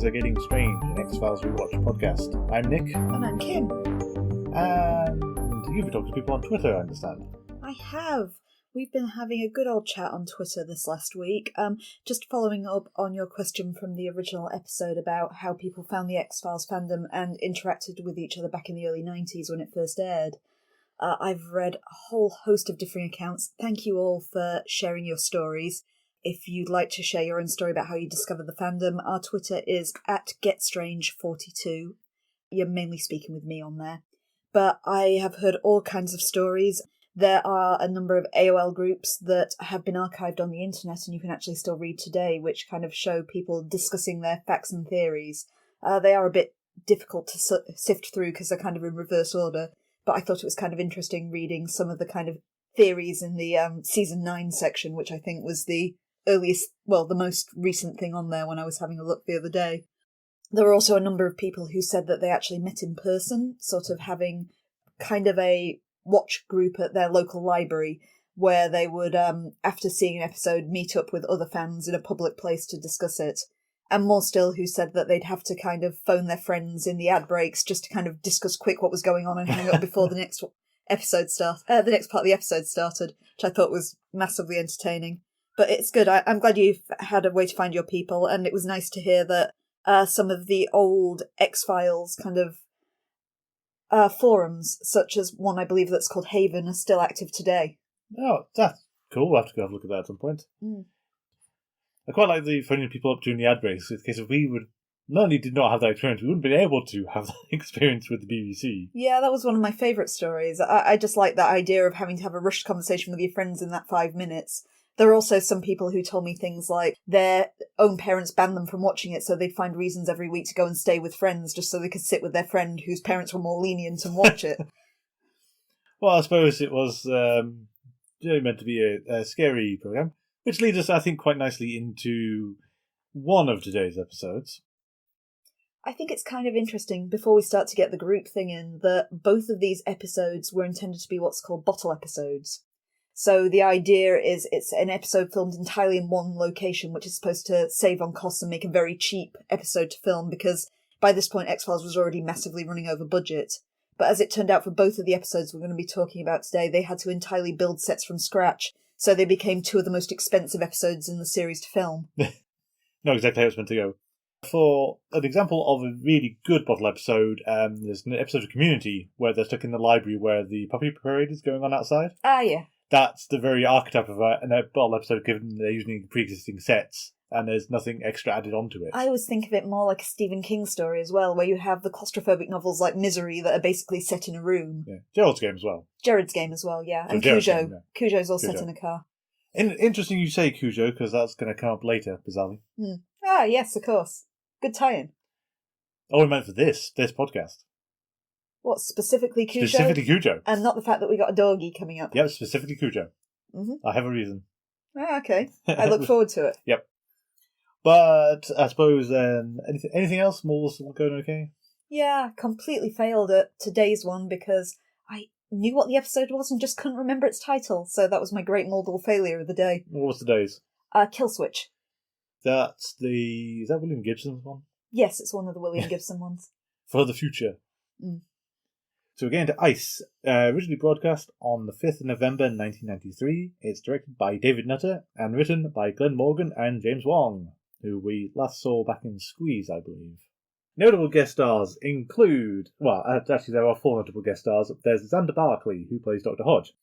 are Getting Strange, an X-Files Rewatch podcast. I'm Nick. And I'm Kim. And you've been talking to people on Twitter, I understand. I have. We've been having a good old chat on Twitter this last week. Just following up on your question from the original episode about how people found the X-Files fandom and interacted with each other back in the early 90s when it first aired. I've read a whole host of different accounts. Thank you all for sharing your stories. If you'd like to share your own story about how you discovered the fandom, our Twitter is @GetStrange42. You're mainly speaking with me on there. But I have heard all kinds of stories. There are a number of AOL groups that have been archived on the internet and you can actually still read today, which kind of show people discussing their facts and theories. They are a bit difficult to sift through because they're kind of in reverse order, but I thought it was kind of interesting reading some of the kind of theories in the Season 9 section, which I think was the most recent thing on there when I was having a look the other day. There were also a number of people who said that they actually met in person, sort of having kind of a watch group at their local library where they would, after seeing an episode, meet up with other fans in a public place to discuss it. And more still who said that they'd have to kind of phone their friends in the ad breaks just to kind of discuss quick what was going on and hang up before the next episode the next part of the episode started, which I thought was massively entertaining. But it's good. I'm glad you've had a way to find your people, and it was nice to hear that some of the old X-Files kind of forums, such as one I believe that's called Haven, are still active today. Oh, that's cool. We'll have to go have a look at that at some point. I quite like the phoning people up during the ad breaks. In case if we would not only did not have that experience, we wouldn't be able to have that experience with the BBC. Yeah, that was one of my favourite stories. I just like that idea of having to have a rushed conversation with your friends in that 5 minutes. There are also some people who told me things like their own parents banned them from watching it, so they'd find reasons every week to go and stay with friends just so they could sit with their friend whose parents were more lenient and watch it. Well, I suppose it was meant to be a scary programme, which leads us, I think, quite nicely into one of today's episodes. I think it's kind of interesting, before we start to get the group thing in, that both of these episodes were intended to be what's called bottle episodes. So the idea is it's an episode filmed entirely in one location, which is supposed to save on costs and make a very cheap episode to film, because by this point X-Files was already massively running over budget. But as it turned out, for both of the episodes we're going to be talking about today, they had to entirely build sets from scratch, so they became two of the most expensive episodes in the series to film. Not exactly how it's meant to go. For an example of a really good bottle episode, there's an episode of Community where they're stuck in the library where the puppy parade is going on outside. Ah, yeah. That's the very archetype of a bottle episode, given they're using pre-existing sets and there's nothing extra added onto it. I always think of it more like a Stephen King story as well, where you have the claustrophobic novels like Misery that are basically set in a room. Yeah. Gerald's Game as well. Jared's Game as well, yeah. So and Jared's Cujo. Game, yeah. Cujo's all set in a car. Interesting you say Cujo, because that's going to come up later, bizarrely. Ah, yes, of course. Good tie-in. Oh, we meant for this podcast. What, specifically Cujo? Specifically Cujo. And not the fact that we got a doggy coming up. Yep, specifically Cujo. Mm-hmm. I have a reason. Ah, okay. I look forward to it. Yep. But I suppose anything else? More going okay? Yeah, completely failed at today's one because I knew what the episode was and just couldn't remember its title. So that was my great Moldal failure of the day. What was today's? Kill Switch. Is that William Gibson's one? Yes, it's one of the William Gibson ones. For the future. So we're getting to Ice, originally broadcast on the 5th of November 1993. It's directed by David Nutter and written by Glenn Morgan and James Wong, who we last saw back in Squeeze, I believe. Notable guest stars include... Well, actually there are 4 notable guest stars. There's Xander Barkley, who plays Dr. Hodge.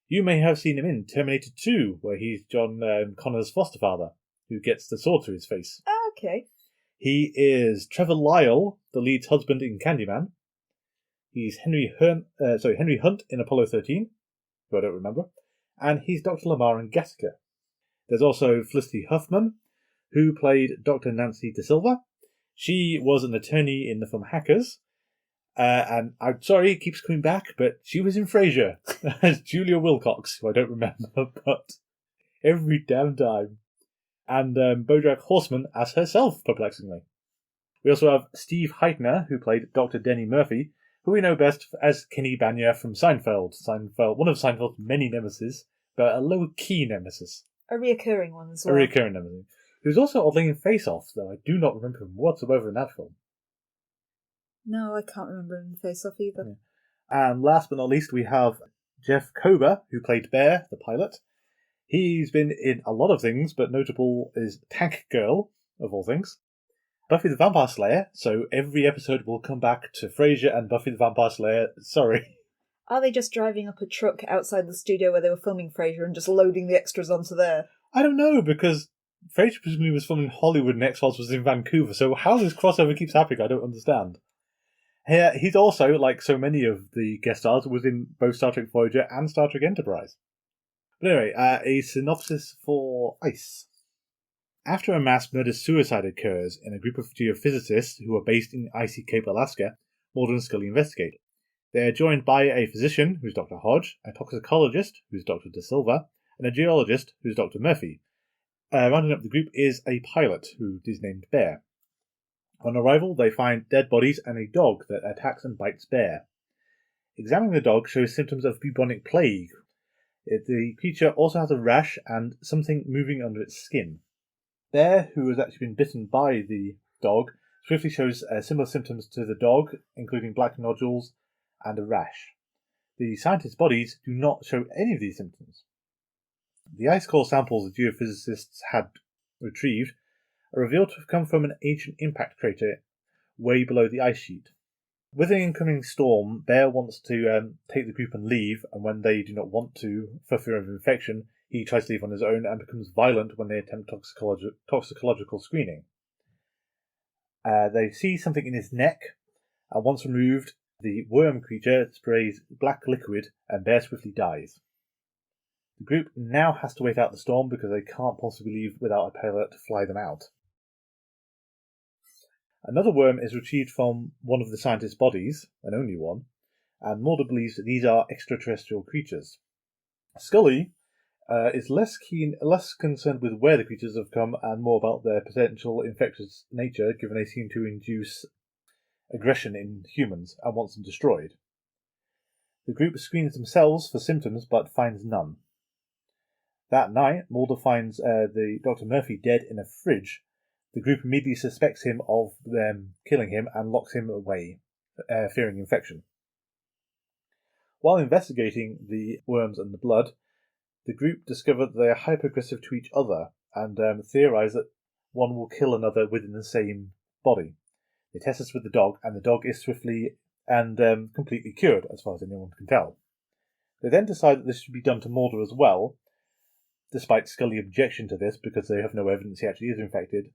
You may have seen him in Terminator 2, where he's John Connor's foster father, who gets the sword through his face. Oh, okay. He is Trevor Lyle, the lead's husband in Candyman. He's Henry Hunt in Apollo 13, who I don't remember. And he's Dr. Lamar in Gattaca. There's also Felicity Huffman, who played Dr. Nancy De Silva. She was an attorney in the film Hackers. And I'm sorry it keeps coming back, but she was in Frasier as Julia Wilcox, who I don't remember, but every damn time. And Bojack Horseman as herself, perplexingly. We also have Steve Heitner, who played Dr. Denny Murphy, who we know best as Kenny Banya from Seinfeld. One of Seinfeld's many nemesis, but a low-key nemesis. A reoccurring one as well. A reoccurring nemesis. He was also oddly in Face Off, though I do not remember him whatsoever in that film. No, I can't remember him in Face Off either. Yeah. And last but not least, we have Jeff Kober, who played Bear, the pilot. He's been in a lot of things, but notable is Tank Girl, of all things. Buffy the Vampire Slayer, so every episode will come back to Frasier and Buffy the Vampire Slayer. Sorry. Are they just driving up a truck outside the studio where they were filming Frasier and just loading the extras onto there? I don't know, because Frasier presumably was filmed in Hollywood and X-Files was in Vancouver, so how this crossover keeps happening, I don't understand. Here, he's also, like so many of the guest stars, was in both Star Trek Voyager and Star Trek Enterprise. But anyway, a synopsis for ICE. After a mass murder-suicide occurs in a group of geophysicists who are based in icy Cape Alaska, Mulder and Scully investigate. They are joined by a physician, who's Dr. Hodge, a toxicologist, who's Dr. De Silva, and a geologist, who's Dr. Murphy. Rounding up the group is a pilot, who is named Bear. On arrival, they find dead bodies and a dog that attacks and bites Bear. Examining the dog shows symptoms of bubonic plague. The creature also has a rash and something moving under its skin. Bear, who has actually been bitten by the dog, swiftly shows similar symptoms to the dog, including black nodules and a rash. The scientists' bodies do not show any of these symptoms. The ice core samples the geophysicists had retrieved are revealed to have come from an ancient impact crater way below the ice sheet. With an incoming storm, Bear wants to take the group and leave, and when they do not want to, for fear of infection, he tries to leave on his own and becomes violent when they attempt toxicological screening. They see something in his neck, and once removed, the worm creature sprays black liquid, and Bear swiftly dies. The group now has to wait out the storm because they can't possibly leave without a pilot to fly them out. Another worm is retrieved from one of the scientists' bodies, and only one, and Mulder believes that these are extraterrestrial creatures. Scully is less concerned with where the creatures have come and more about their potential infectious nature, given they seem to induce aggression in humans and wants them destroyed. The group screens themselves for symptoms but finds none. That night, Mulder finds the Dr. Murphy dead in a fridge. The group immediately suspects him of them killing him and locks him away, fearing infection. While investigating the worms and the blood, the group discover that they are hyper-aggressive to each other and theorize that one will kill another within the same body. They test this with the dog, and the dog is swiftly and completely cured, as far as anyone can tell. They then decide that this should be done to Mulder as well, despite Scully's objection to this because they have no evidence he actually is infected,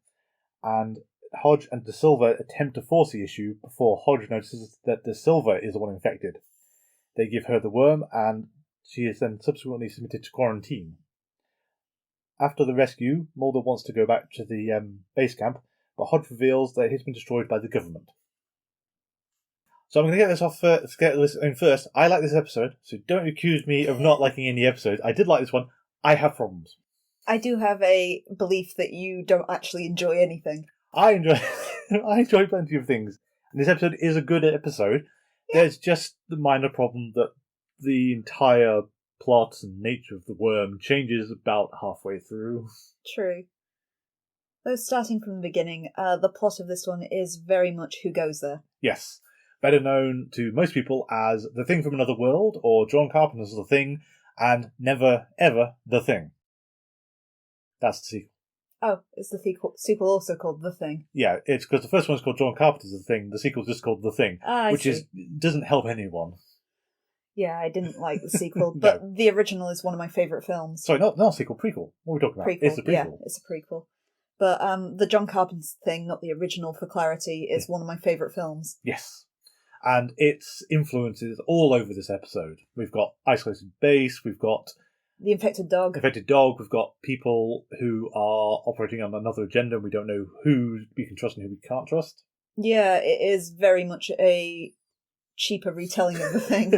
and Hodge and De Silva attempt to force the issue before Hodge notices that De Silva is the one infected. They give her the worm, and she is then subsequently submitted to quarantine. After the rescue, Mulder wants to go back to the base camp, but Hodge reveals that he's been destroyed by the government. So I'm going to get this in first. I like this episode, so don't accuse me of not liking any episodes. I did like this one. I have problems. I do have a belief that you don't actually enjoy anything. I enjoy plenty of things. And this episode is a good episode. Yeah. There's just the minor problem that the entire plot and nature of the worm changes about halfway through. True. Though starting from the beginning, the plot of this one is very much Who Goes There. Yes. Better known to most people as The Thing from Another World, or John Carpenter's The Thing, and Never Ever The Thing. That's the sequel. Oh, is the sequel also called The Thing? Yeah, it's because the first one's called John Carpenter's The Thing, the sequel's just called The Thing, which doesn't help anyone. Yeah, I didn't like the sequel, but no. The original is one of my favourite films. Sorry, not sequel, prequel. What are we talking about? Prequel, it's a prequel. Yeah, it's a prequel. But the John Carpenter Thing, not the original for clarity, is one of my favourite films. Yes. And its influences all over this episode. We've got Isolated Base, we've got the infected dog. We've got people who are operating on another agenda and we don't know who we can trust and who we can't trust. Yeah, it is very much a cheaper retelling of The Thing.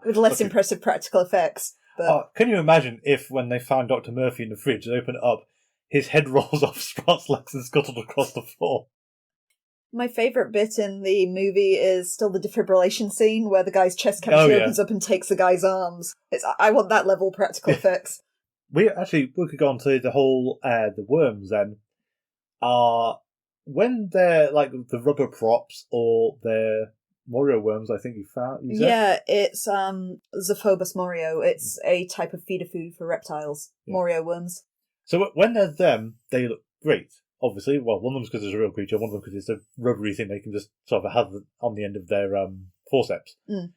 With less impressive practical effects. But can you imagine if when they found Dr. Murphy in the fridge, they open it up, his head rolls off Sprott's legs and scuttled across the floor? My favourite bit in the movie is still the defibrillation scene where the guy's chest cavity opens up and takes the guy's arms. I want that level of practical effects. we could go on to the whole the worms then are when they're like the rubber props or they're Morio worms. I think you said? Yeah, it's Zophobus morio. It's a type of feeder food for reptiles. Yeah. Morio worms. So when they're them, they look great. Obviously, well, one of them's because it's a real creature, one of them because it's a rubbery thing they can just sort of have on the end of their forceps. Mm.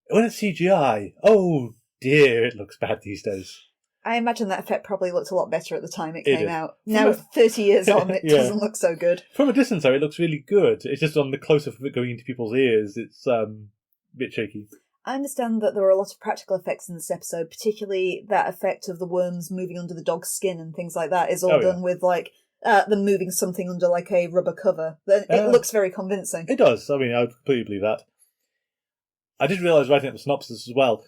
When it's CGI, oh dear, it looks bad these days. I imagine that effect probably looked a lot better at the time it came out. Now, 30 years on, it doesn't look so good. From a distance, though, it looks really good. It's just on the close-up of it going into people's ears, it's a bit shaky. I understand that there are a lot of practical effects in this episode, particularly that effect of the worms moving under the dog's skin and things like that is all done with, like, them moving something under, like, a rubber cover. It looks very convincing. It does. I mean, I would completely believe that. I did realise writing up the synopsis as well,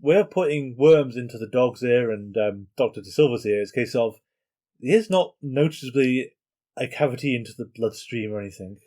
we're putting worms into the dog's ear and Dr. De Silva's ear. It's a case of there's not noticeably a cavity into the bloodstream or anything.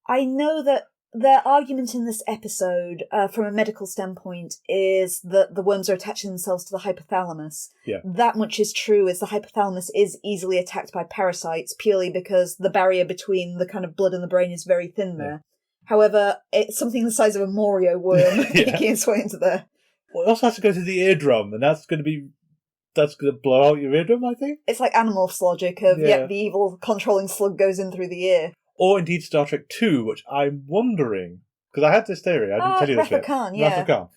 I know that their argument in this episode, from a medical standpoint, is that the worms are attaching themselves to the hypothalamus. Yeah. That much is true, as the hypothalamus is easily attacked by parasites, purely because the barrier between the kind of blood and the brain is very thin there. However, it's something the size of a Morio worm peeking its way into there. Well, it also has to go to the eardrum, and that's going to blow out your eardrum, I think? It's like Animorphs logic of, the evil controlling slug goes in through the ear. Or indeed Star Trek 2, which I'm wondering, because I had this theory, I didn't tell you this bit. Wrath of Khan.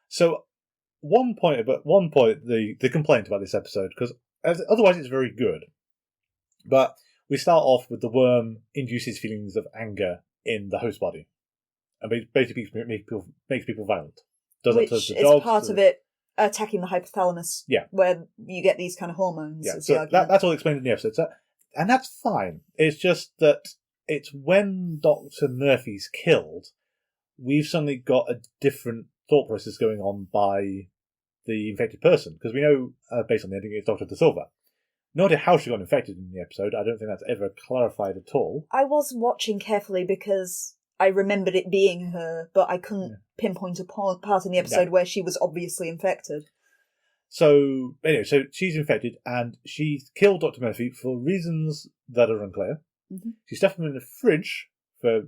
So, one point, the complaint about this episode, because otherwise it's very good, but we start off with the worm induces feelings of anger in the host body, and basically makes people violent. Which is part of it attacking the hypothalamus, where you get these kind of hormones. Yeah, so that's all explained in the episode. So, and that's fine. It's just that it's when Dr. Murphy's killed, we've suddenly got a different thought process going on by the infected person. Because we know, based on the ending, it's Dr. De Silva. No idea how she got infected in the episode. I don't think that's ever clarified at all. I was watching carefully because I remembered it being her, but I couldn't pinpoint a part in the episode where she was obviously infected. So, anyway, so she's infected, and she's killed Dr. Murphy for reasons that are unclear. Mm-hmm. She stuffed him in the fridge for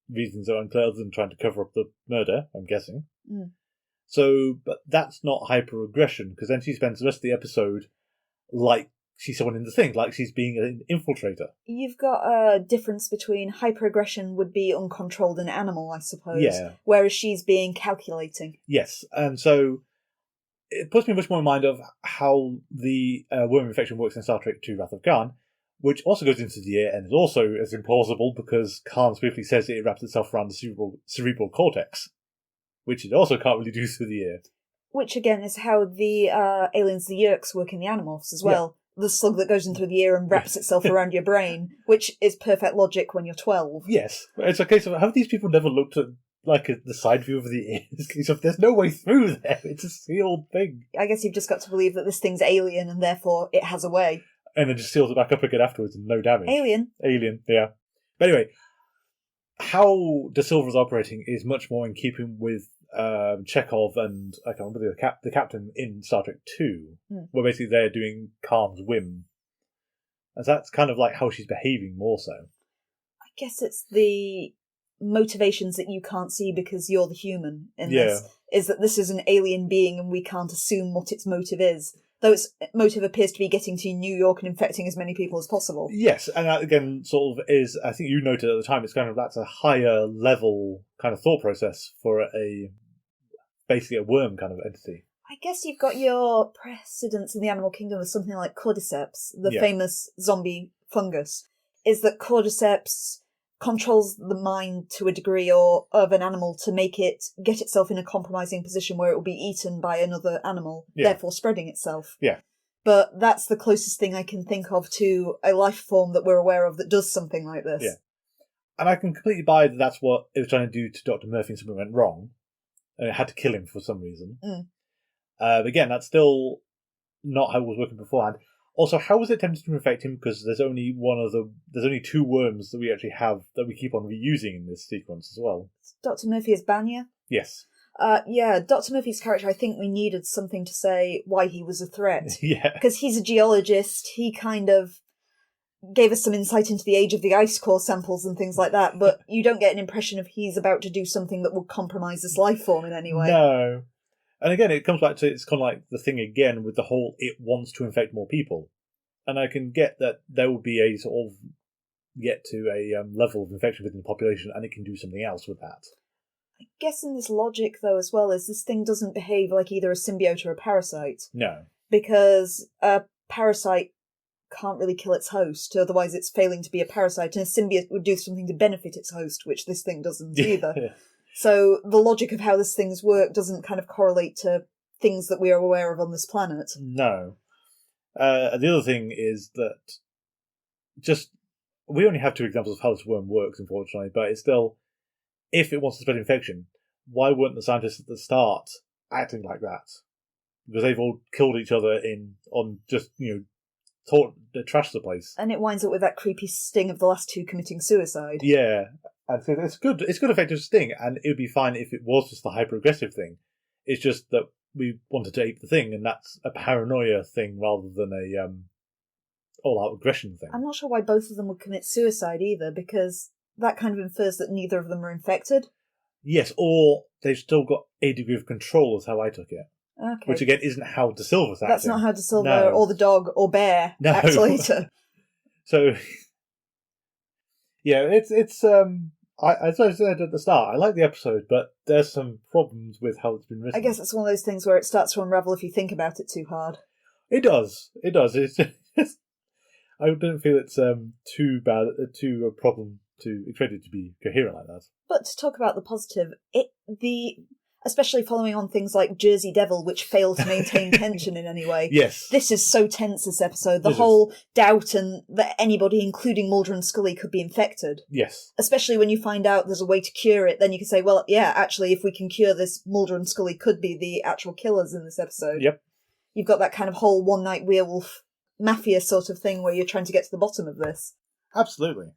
reasons that are unclear, other than trying to cover up the murder, I'm guessing. Mm. So, but that's not hyper-aggression, because then she spends the rest of the episode like she's someone in the thing, like she's being an infiltrator. You've got a difference between hyperaggression would be uncontrolled and animal, I suppose, whereas she's being calculating. Yes, and so it puts me much more in mind of how the worm infection works in Star Trek II Wrath of Khan, which also goes into the ear and is also as implausible because Khan swiftly says that it wraps itself around the cerebral cortex, which it also can't really do through the ear. Which, again, is how the aliens, the Yeerks, work in the Animorphs as well. Yeah. The slug that goes in through the ear and wraps itself around your brain, which is perfect logic when you're 12. Yes. It's a case of, have these people never looked at the side view of the ears? There's no way through there. It's a sealed thing. I guess you've just got to believe that this thing's alien and therefore it has a way. And then just seals it back up again afterwards and no damage. Alien, yeah. But anyway, how De Silva's operating is much more in keeping with Chekhov and I can't remember the captain in Star Trek 2, where basically they're doing Khan's whim. And that's kind of like how she's behaving more so. I guess it's the motivations that you can't see because you're the human in this, is that this is an alien being and we can't assume what its motive is. Though its motive appears to be getting to New York and infecting as many people as possible. Yes, and that again sort of is, I think you noted at the time, it's kind of, that's a higher level kind of thought process for basically a worm kind of entity. I guess you've got your precedents in the animal kingdom of something like cordyceps, the famous zombie fungus, is that cordyceps controls the mind to a degree or of an animal to make it get itself in a compromising position where it will be eaten by another animal, therefore spreading itself. Yeah. But that's the closest thing I can think of to a life form that we're aware of that does something like this. Yeah. And I can completely buy that that's what it was trying to do to Dr. Murphy and something went wrong. And it had to kill him for some reason. But again, that's still not how it was working beforehand. Also, how was it tempted to infect him? Because there's only two worms that we actually have that we keep on reusing in this sequence as well. Dr. Murphy is Banya? Yes. Yeah, Dr. Murphy's character, I think we needed something to say why he was a threat. Yeah. Because he's a geologist, he kind of gave us some insight into the age of the ice core samples and things like that, but you don't get an impression of he's about to do something that would compromise this life form in any way. No. And again, it comes back to, it's kind of like the thing again with the whole, it wants to infect more people. And I can get that there will be a sort of, get to a level of infection within the population, and it can do something else with that. I guess in this logic, though, as well, is this thing doesn't behave like either a symbiote or a parasite. No. Because a parasite can't really kill its host, otherwise it's failing to be a parasite, and a symbiote would do something to benefit its host, which this thing doesn't either. Yeah. So the logic of how this thing's work doesn't kind of correlate to things that we are aware of on this planet. No. The other thing is that we only have 2 examples of how this worm works, unfortunately, but it's still, if it wants to spread infection, why weren't the scientists at the start acting like that? Because they've all killed each other trashed the place. And it winds up with that creepy sting of the last 2 committing suicide. Yeah. And so it's good effective sting, and it would be fine if it was just the hyper-aggressive thing. It's just that we wanted to ape the thing, and that's a paranoia thing rather than a all-out aggression thing. I'm not sure why both of them would commit suicide either, because that kind of infers that neither of them are infected. Yes, or they've still got a degree of control, is how I took it. Okay. Which, again, isn't how De Silva's acting. That's not how De Silva or the dog or Bear acts later. So, yeah, it's as I said at the start, I like the episode, but there's some problems with how it's been written. I guess it's one of those things where it starts to unravel if you think about it too hard. It does. It's just, I don't feel it's too bad, too a problem to expect it to be coherent like that. But to talk about the positive, especially following on things like Jersey Devil, which fail to maintain tension in any way. Yes. This is so tense, this episode. The whole doubt and that anybody, including Mulder and Scully, could be infected. Yes. Especially when you find out there's a way to cure it, then you can say, well, yeah, actually, if we can cure this, Mulder and Scully could be the actual killers in this episode. Yep. You've got that kind of whole one-night werewolf mafia sort of thing where you're trying to get to the bottom of this. Absolutely.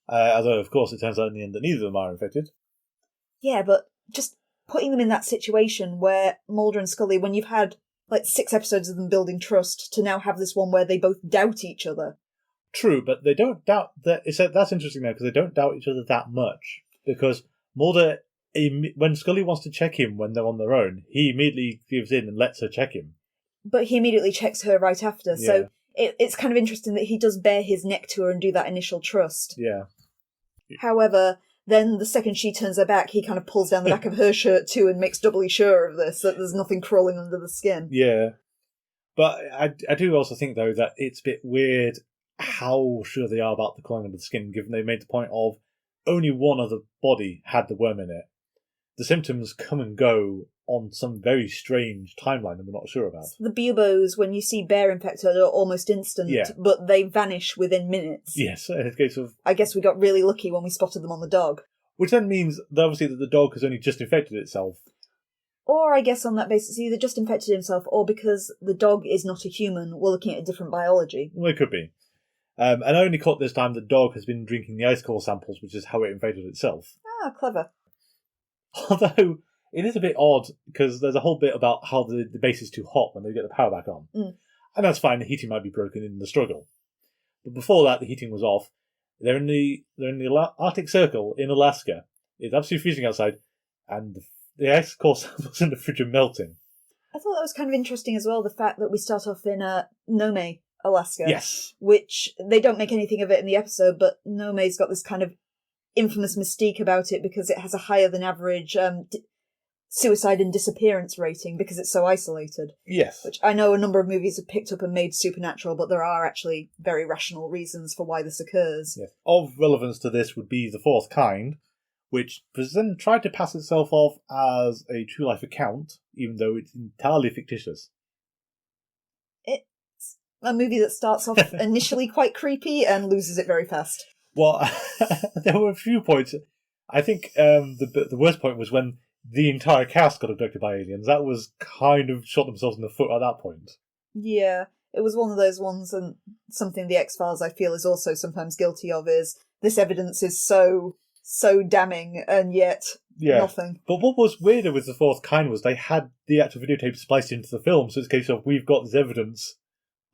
Although, of course, it turns out in the end that neither of them are infected. Yeah, but just putting them in that situation where Mulder and Scully, when you've had like 6 episodes of them building trust, to now have this one where they both doubt each other. True, but they don't doubt that. That's interesting now, because they don't doubt each other that much. Because Mulder, when Scully wants to check him when they're on their own, he immediately gives in and lets her check him. But he immediately checks her right after, Yeah. so it's kind of interesting that he does bare his neck to her and do that initial trust. Yeah. However, then the second she turns her back, he kind of pulls down the back of her shirt too and makes doubly sure of this, that there's nothing crawling under the skin. Yeah. But I do also think, though, that it's a bit weird how sure they are about the crawling under the skin, given they made the point of only one other body had the worm in it. The symptoms come and go on some very strange timeline that we're not sure about. The buboes, when you see bear infected, are almost instant, Yeah. but they vanish within minutes. Yes, in a case of... I guess we got really lucky when we spotted them on the dog. Which then means, that obviously, that the dog has only just infected itself. Or I guess on that basis, either just infected himself, or because the dog is not a human, we're looking at a different biology. Well, it could be. And I only caught this time the dog has been drinking the ice core samples, which is how it infected itself. Ah, clever. Although, it is a bit odd, because there's a whole bit about how the base is too hot when they get the power back on. Mm. And that's fine, the heating might be broken in the struggle. But before that, the heating was off. They're in the Arctic Circle in Alaska. It's absolutely freezing outside, and the ice core samples in the fridge are melting. I thought that was kind of interesting as well, the fact that we start off in Nome, Alaska. Yes. Which, they don't make anything of it in the episode, but Nome's got this kind of infamous mystique about it because it has a higher than average suicide and disappearance rating because it's so isolated. Yes. Which I know a number of movies have picked up and made supernatural, but there are actually very rational reasons for why this occurs. Yes. Of relevance to this would be The Fourth Kind, which was then tried to pass itself off as a true life account, even though it's entirely fictitious. It's a movie that starts off initially quite creepy and loses it very fast. Well, there were a few points. I think the worst point was when the entire cast got abducted by aliens. That was kind of shot themselves in the foot at that point. Yeah, it was one of those ones, and something the X-Files, I feel, is also sometimes guilty of, is this evidence is so damning, and yet nothing. But what was weirder with the fourth kind was they had the actual videotape spliced into the film, so it's a case of we've got this evidence,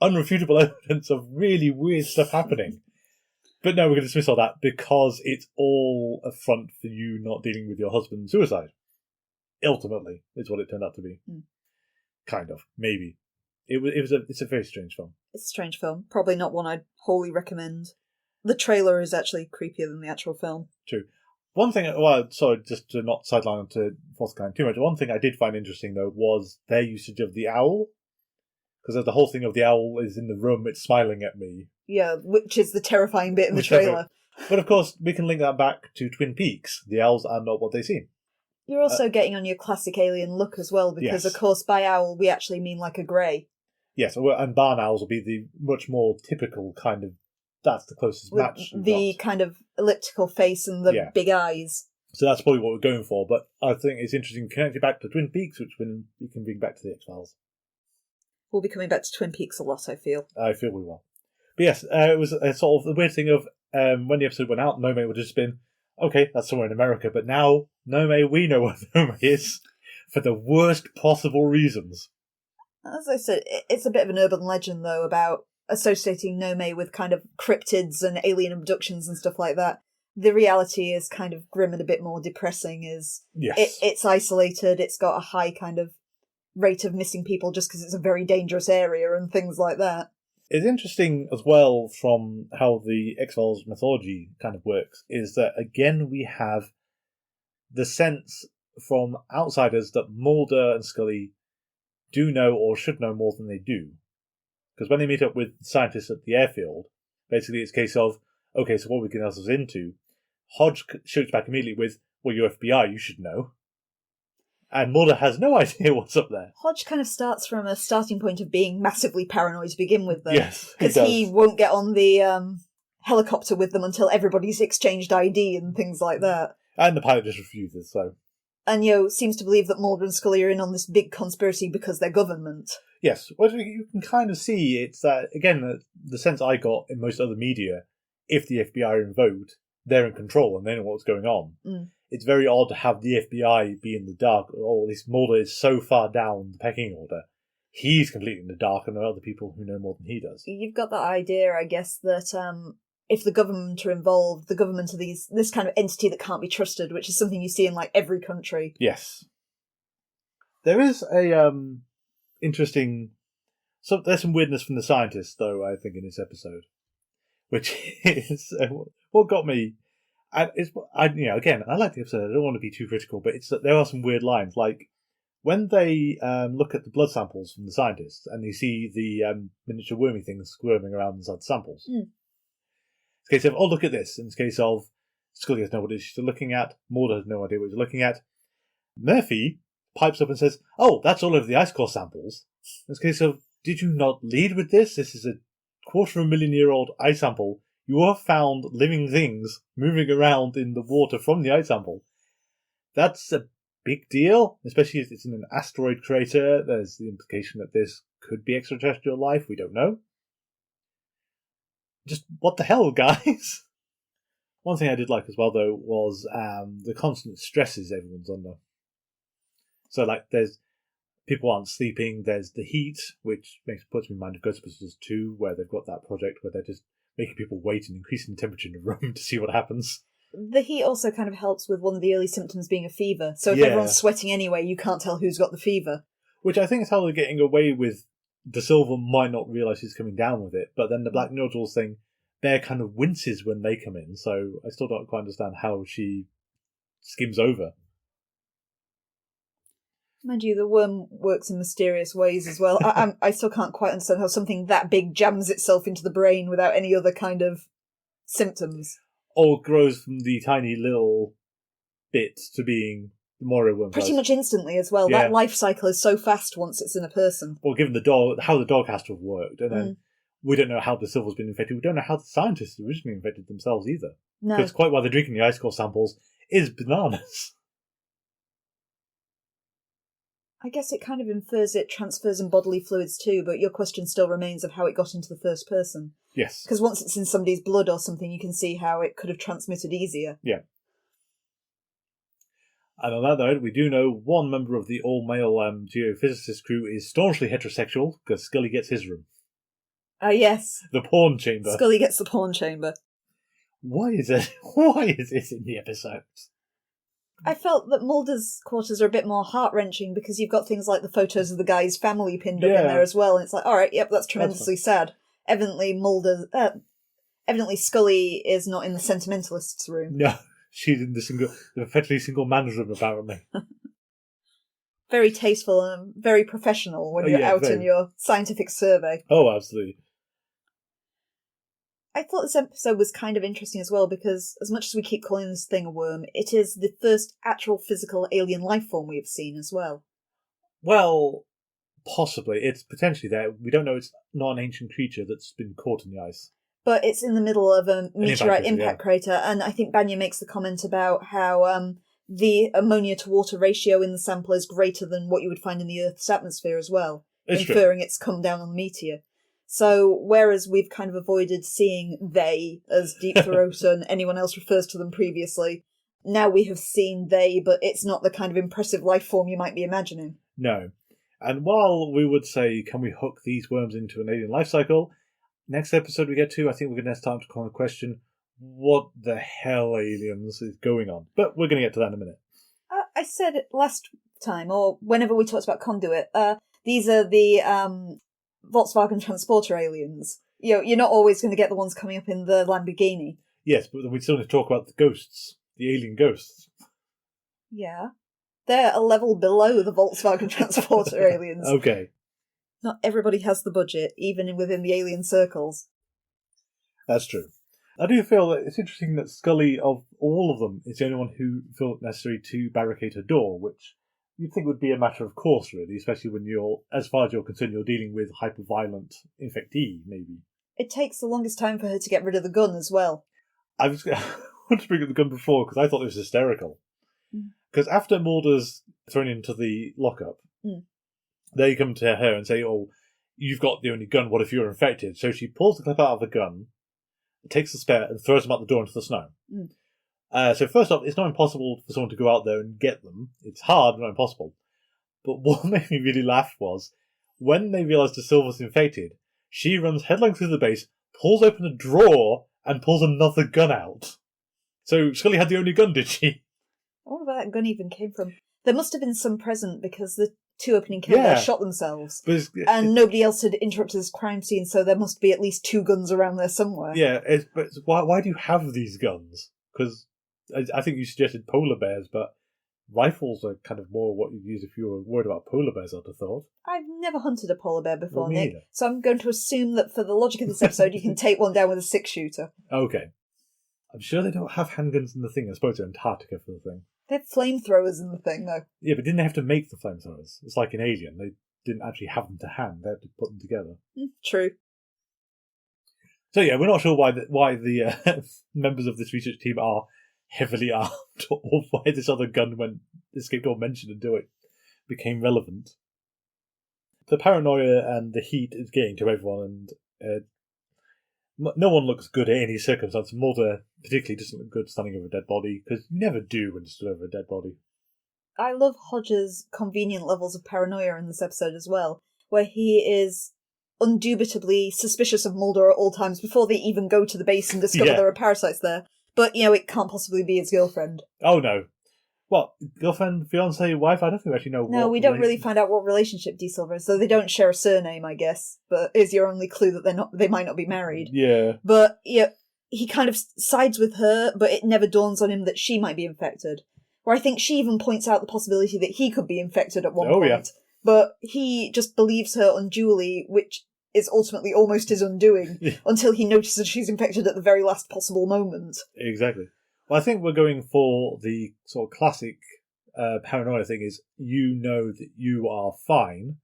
unrefutable evidence of really weird stuff happening. But no, we're going to dismiss all that because it's all a front for you not dealing with your husband's suicide. Ultimately, is what it turned out to be. Kind of, maybe. It's a very strange film. It's a strange film. Probably not one I'd wholly recommend. The trailer is actually creepier than the actual film. True. One thing, well, sorry, just to not sideline onto Fourth Kind too much, one thing I did find interesting, though, was their usage of the owl. Because the whole thing of the owl is in the room, it's smiling at me. Yeah, which is the terrifying bit in the trailer. But of course, we can link that back to Twin Peaks. The owls are not what they seem. You're also getting on your classic alien look as well, because of course by owl we actually mean like a grey. Yes, and barn owls will be the much more typical kind of, that's the closest match. The kind of elliptical face and the big eyes. So that's probably what we're going for, but I think it's interesting to connect it back to Twin Peaks, which we can bring back to the X-Files. We'll be coming back to Twin Peaks a lot, I feel. I feel we will. But yes, it was a sort of the weird thing of when the episode went out, Nome would have just been, okay, that's somewhere in America, but now, Nome, we know where Nome is for the worst possible reasons. As I said, it's a bit of an urban legend, though, about associating Nome with kind of cryptids and alien abductions and stuff like that. The reality is kind of grim and a bit more depressing. It's isolated, it's got a high kind of rate of missing people just because it's a very dangerous area and things like that. It's interesting as well from how the X-Files mythology kind of works, is that again we have the sense from outsiders that Mulder and Scully do know or should know more than they do. Because when they meet up with scientists at the airfield, basically it's a case of, okay, so what are we getting ourselves into? Hodge shoots back immediately with, well, you're FBI, you should know. And Mulder has no idea what's up there. Hodge kind of starts from a starting point of being massively paranoid to begin with, though. Yes, because he won't get on the helicopter with them until everybody's exchanged ID and things like that. And the pilot just refuses, so... And, seems to believe that Mulder and Scully are in on this big conspiracy because they're government. Yes, what you can kind of see, it's that, again, the sense I got in most other media, if the FBI are invoked, they're in control and they know what's going on. It's very odd to have the FBI be in the dark, or at least Mulder is so far down the pecking order. He's completely in the dark and there are other people who know more than he does. You've got that idea, I guess, that if the government are involved, the government are this kind of entity that can't be trusted, which is something you see in like every country. Yes. There is a interesting... So there's some weirdness from the scientists, though, I think, in this episode. Which is what got me... again, I like the episode, I don't want to be too critical, but it's that there are some weird lines. Like, when they look at the blood samples from the scientists, and they see the miniature wormy things squirming around inside the samples... It's a case of, oh, look at this. In this case of, Scully has no idea what she's looking at. Mulder has no idea what he's looking at. Murphy pipes up and says, oh, that's all over the ice core samples. In this case of, did you not lead with this? This is a 250,000-year-old ice sample. You have found living things moving around in the water from the ice sample. That's a big deal, especially if it's in an asteroid crater. There's the implication that this could be extraterrestrial life. We don't know. Just, what the hell, guys? One thing I did like as well, though, was the constant stresses everyone's under. So, like, there's people aren't sleeping, there's the heat, which puts me in mind of Ghostbusters 2, where they've got that project where they're just making people wait and increasing the temperature in the room to see what happens. The heat also kind of helps with one of the early symptoms being a fever. So if everyone's sweating anyway, you can't tell who's got the fever. Which I think is how they're getting away with. De Silva might not realise he's coming down with it, but then the Black Nodules thing, Bear kind of winces when they come in, so I still don't quite understand how she skims over. Mind you, the worm works in mysterious ways as well. I still can't quite understand how something that big jams itself into the brain without any other kind of symptoms. Or grows from the tiny little bit to being the Morio worm. Pretty much instantly as well. Yeah. That life cycle is so fast once it's in a person. Well, given the dog, how the dog has to have worked, and then we don't know how the Silver's been infected. We don't know how the scientists originally infected themselves either. No. Because quite while they're drinking the ice core samples is bananas. I guess it kind of infers it transfers in bodily fluids too, but your question still remains of how it got into the first person. Yes. Because once it's in somebody's blood or something, you can see how it could have transmitted easier. Yeah. And on that note, we do know one member of the all-male geophysicist crew is staunchly heterosexual, because Scully gets his room. Yes. The pawn chamber. Scully gets the pawn chamber. Why is it in the episode? I felt that Mulder's quarters are a bit more heart-wrenching because you've got things like the photos of the guy's family pinned up in there as well, and it's like, all right, yep, that's tremendously sad. Evidently, Scully is not in the sentimentalist's room. No, she's in the perpetually single man's room, apparently. Very tasteful and very professional when you're out in your scientific survey. Oh, absolutely. I thought this episode was kind of interesting as well because, as much as we keep calling this thing a worm, it is the first actual physical alien life form we have seen as well. Well, possibly. It's potentially there. We don't know. It's not an ancient creature that's been caught in the ice. But it's in the middle of a meteorite impact crater, and I think Banya makes the comment about how the ammonia to water ratio in the sample is greater than what you would find in the Earth's atmosphere as well, inferring it's come down on the meteor. So, whereas we've kind of avoided seeing they as Deep Throat and anyone else refers to them previously, now we have seen they, but it's not the kind of impressive life form you might be imagining. No. And while we would say, can we hook these worms into an alien life cycle, next episode we get to, I think we're going to have time to call the question, what the hell aliens is going on? But we're going to get to that in a minute. I said it last time, or whenever we talked about Conduit, these are the Volkswagen Transporter aliens. You're not always going to get the ones coming up in the Lamborghini. Yes, but we still need to talk about the ghosts, the alien ghosts. Yeah. They're a level below the Volkswagen Transporter aliens. Okay. Not everybody has the budget, even within the alien circles. That's true. I do feel that it's interesting that Scully, of all of them, is the only one who felt it necessary to barricade her door, which you'd think would be a matter of course, really, especially when as far as you're concerned, you're dealing with hyper-violent infectee, maybe. It takes the longest time for her to get rid of the gun as well. I wanted to bring up the gun before, because I thought it was hysterical. Because after Mulder's thrown into the lockup, they come to her and say, oh, you've got the only gun, what if you're infected? So she pulls the clip out of the gun, takes the spare, and throws them out the door into the snow. So first off, it's not impossible for someone to go out there and get them. It's hard, but not impossible. But what made me really laugh was, when they realised the Silver's infected, she runs headlong through the base, pulls open a drawer, and pulls another gun out. So Scully had the only gun, did she? I wonder where that gun even came from. There must have been some present, because the two opening killers shot themselves. And nobody else had interrupted this crime scene, so there must be at least two guns around there somewhere. Yeah, but why do you have these guns? Because I think you suggested polar bears, but rifles are kind of more what you'd use if you were worried about polar bears, I'd have thought. I've never hunted a polar bear before, Me Nick, either. so I'm going to assume that for the logic of this episode, you can take one down with a 6-shooter. Okay. I'm sure they don't have handguns in the thing. I suppose they're Antarctica for the thing. They have flamethrowers in the thing, though. Yeah, but didn't they have to make the flamethrowers? It's like in Alien. They didn't actually have them to hand. They had to put them together. True. So yeah, we're not sure why the members of this research team are heavily armed, or why this other gun escaped all mention until it became relevant. The paranoia and the heat is getting to everyone, and no one looks good in any circumstance. Mulder particularly doesn't look good standing over a dead body, because you never do when you stand over a dead body. I love Hodge's convenient levels of paranoia in this episode as well, where he is undubitably suspicious of Mulder at all times before they even go to the base and discover there are parasites there. But, it can't possibly be his girlfriend. Oh, no. What? Girlfriend, fiancé, wife? I don't think we actually know. No, we don't really find out what relationship D. Silver is, though they don't share a surname, I guess. But is your only clue that they might not be married. Yeah. But, he kind of sides with her, but it never dawns on him that she might be infected. Where I think she even points out the possibility that he could be infected at one point. Yeah. But he just believes her unduly, which is ultimately almost his undoing, until he notices she's infected at the very last possible moment. Exactly. Well, I think we're going for the sort of classic paranoia thing is, you know that you are fine,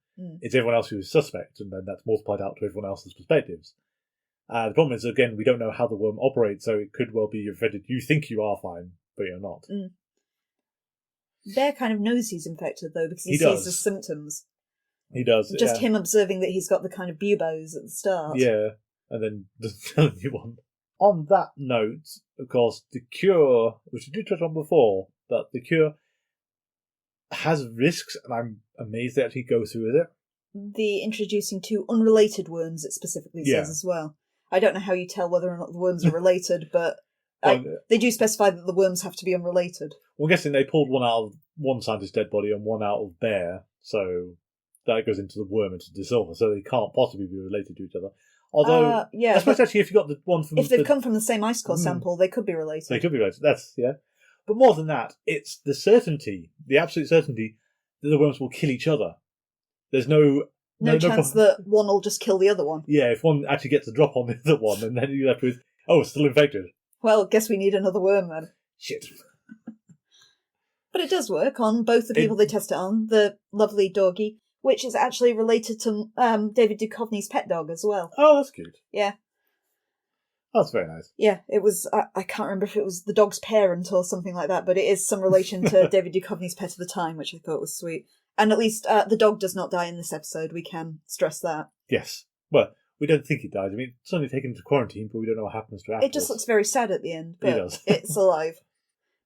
it's everyone else who is suspect, and then that's multiplied out to everyone else's perspectives. The problem is, again, we don't know how the worm operates, so it could well be infected. You think you are fine, but you're not. Bear kind of knows he's infected, though, because he sees the symptoms. He does. Just him observing that he's got the kind of buboes at the start. Yeah, and then doesn't tell anyone. On that note, of course, the cure, which we did touch on before, but the cure, has risks, and I'm amazed they actually go through with it. The introducing two unrelated worms, it specifically says as well. I don't know how you tell whether or not the worms are related, but they do specify that the worms have to be unrelated. Well, I'm guessing they pulled one out of one scientist's dead body and one out of Bear, so that goes into the worm into the silver, so they can't possibly be related to each other. Although, I suppose actually if you got the one from... If they've come from the same ice core sample, they could be related. They could be related, But more than that, it's the certainty, the absolute certainty, that the worms will kill each other. There's no chance that one will just kill the other one. Yeah, if one actually gets a drop on the other one, and then you're left with, it's still infected. Well, guess we need another worm then. Shit. But it does work on both the people they test it on, the lovely doggy, which is actually related to David Duchovny's pet dog as well. Oh, that's cute. Yeah. That's very nice. Yeah, it was, I can't remember if it was the dog's parent or something like that, but it is some relation to David Duchovny's pet at the time, which I thought was sweet. And at least the dog does not die in this episode, we can stress that. Yes. Well, we don't think it dies. I mean, it's only taken to quarantine, but we don't know what happens to it afterwards. It just looks very sad at the end, but it does. It's alive.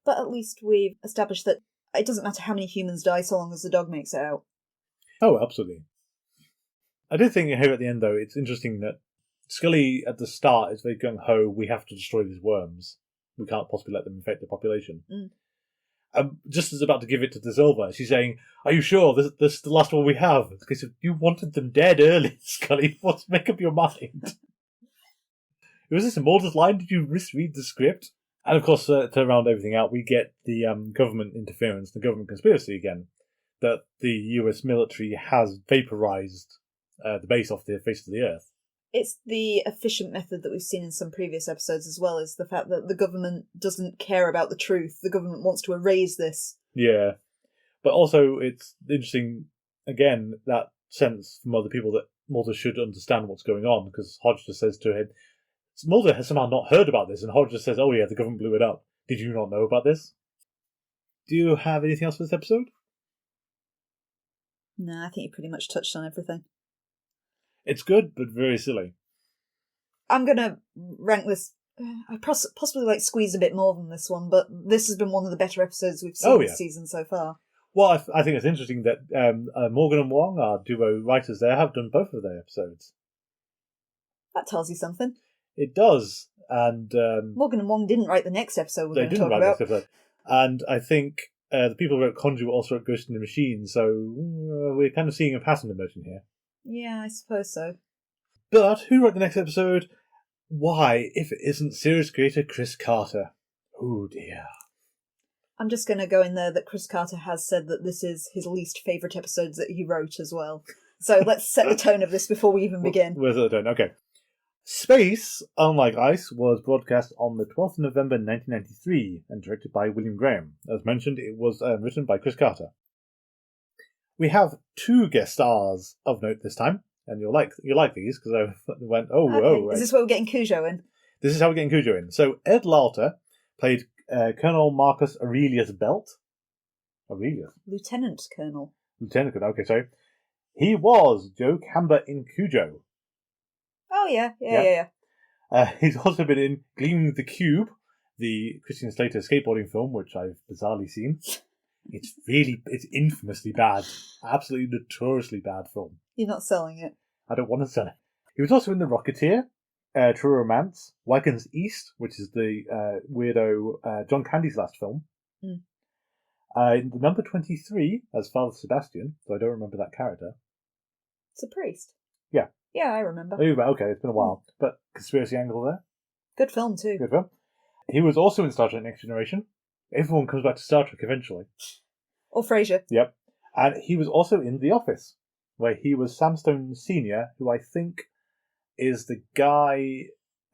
But at least we've established that it doesn't matter how many humans die so long as the dog makes it out. Oh, absolutely. I do think here at the end, though, it's interesting that Scully at the start is very gung-ho, we have to destroy these worms. We can't possibly let them infect the population. Just as about to give it to De Silva, she's saying, "Are you sure this is the last one we have?" Because you wanted them dead early, Scully. Make up your mind. Was this a Mulder's line? Did you misread the script? And of course, to round everything out, we get the government interference, the government conspiracy again, that the US military has vaporized the base off the face of the Earth. It's the efficient method that we've seen in some previous episodes as well, is the fact that the government doesn't care about the truth. The government wants to erase this. Yeah. But also, it's interesting, again, that sense from other people that Mulder should understand what's going on, because Hodge just says to him, Mulder has somehow not heard about this, and Hodge just says, "Oh yeah, the government blew it up. Did you not know about this?" Do you have anything else for this episode? No, I think you pretty much touched on everything. It's good, but very silly. I'm going to rank this... I possibly squeeze a bit more than this one, but this has been one of the better episodes we've seen this season so far. Well, I think it's interesting that Morgan and Wong, our duo writers there, have done both of their episodes. That tells you something. It does. And Morgan and Wong didn't write the next episode we're going to talk about. They didn't write this episode. And I think the people who wrote Conduit also wrote Ghost in the Machine, so we're kind of seeing a pattern emerging here. Yeah, I suppose so. But who wrote the next episode? Why, if it isn't series creator Chris Carter? Oh dear. I'm just going to go in there that Chris Carter has said that this is his least favourite episodes that he wrote as well. So let's set the tone of this before we even begin. We'll set the tone, okay. Space, Unlike Ice, was broadcast on the 12th of November 1993 and directed by William Graham. As mentioned, it was written by Chris Carter. We have 2 guest stars of note this time, and you'll like these because I went, Right. Is this where we're getting Cujo in? This is how we're getting Cujo in. So Ed Lauter played Colonel Marcus Aurelius Belt. Lieutenant Colonel. Okay, sorry. He was Joe Camber in Cujo. Oh, yeah. He's also been in Gleaming the Cube, the Christian Slater skateboarding film, which I've bizarrely seen. It's infamously bad. Absolutely notoriously bad film. You're not selling it. I don't want to sell it. He was also in The Rocketeer, True Romance, Wagons East, which is the weirdo John Candy's last film. In the number 23 as Father Sebastian, so I don't remember that character. It's a priest. Yeah. Yeah, I remember. Oh, okay, it's been a while. But conspiracy angle there. Good film, too. Good film. He was also in Star Trek Next Generation. Everyone comes back to Star Trek eventually. Or Frasier. Yep. And he was also in The Office, where he was Sam Stone Sr., who I think is the guy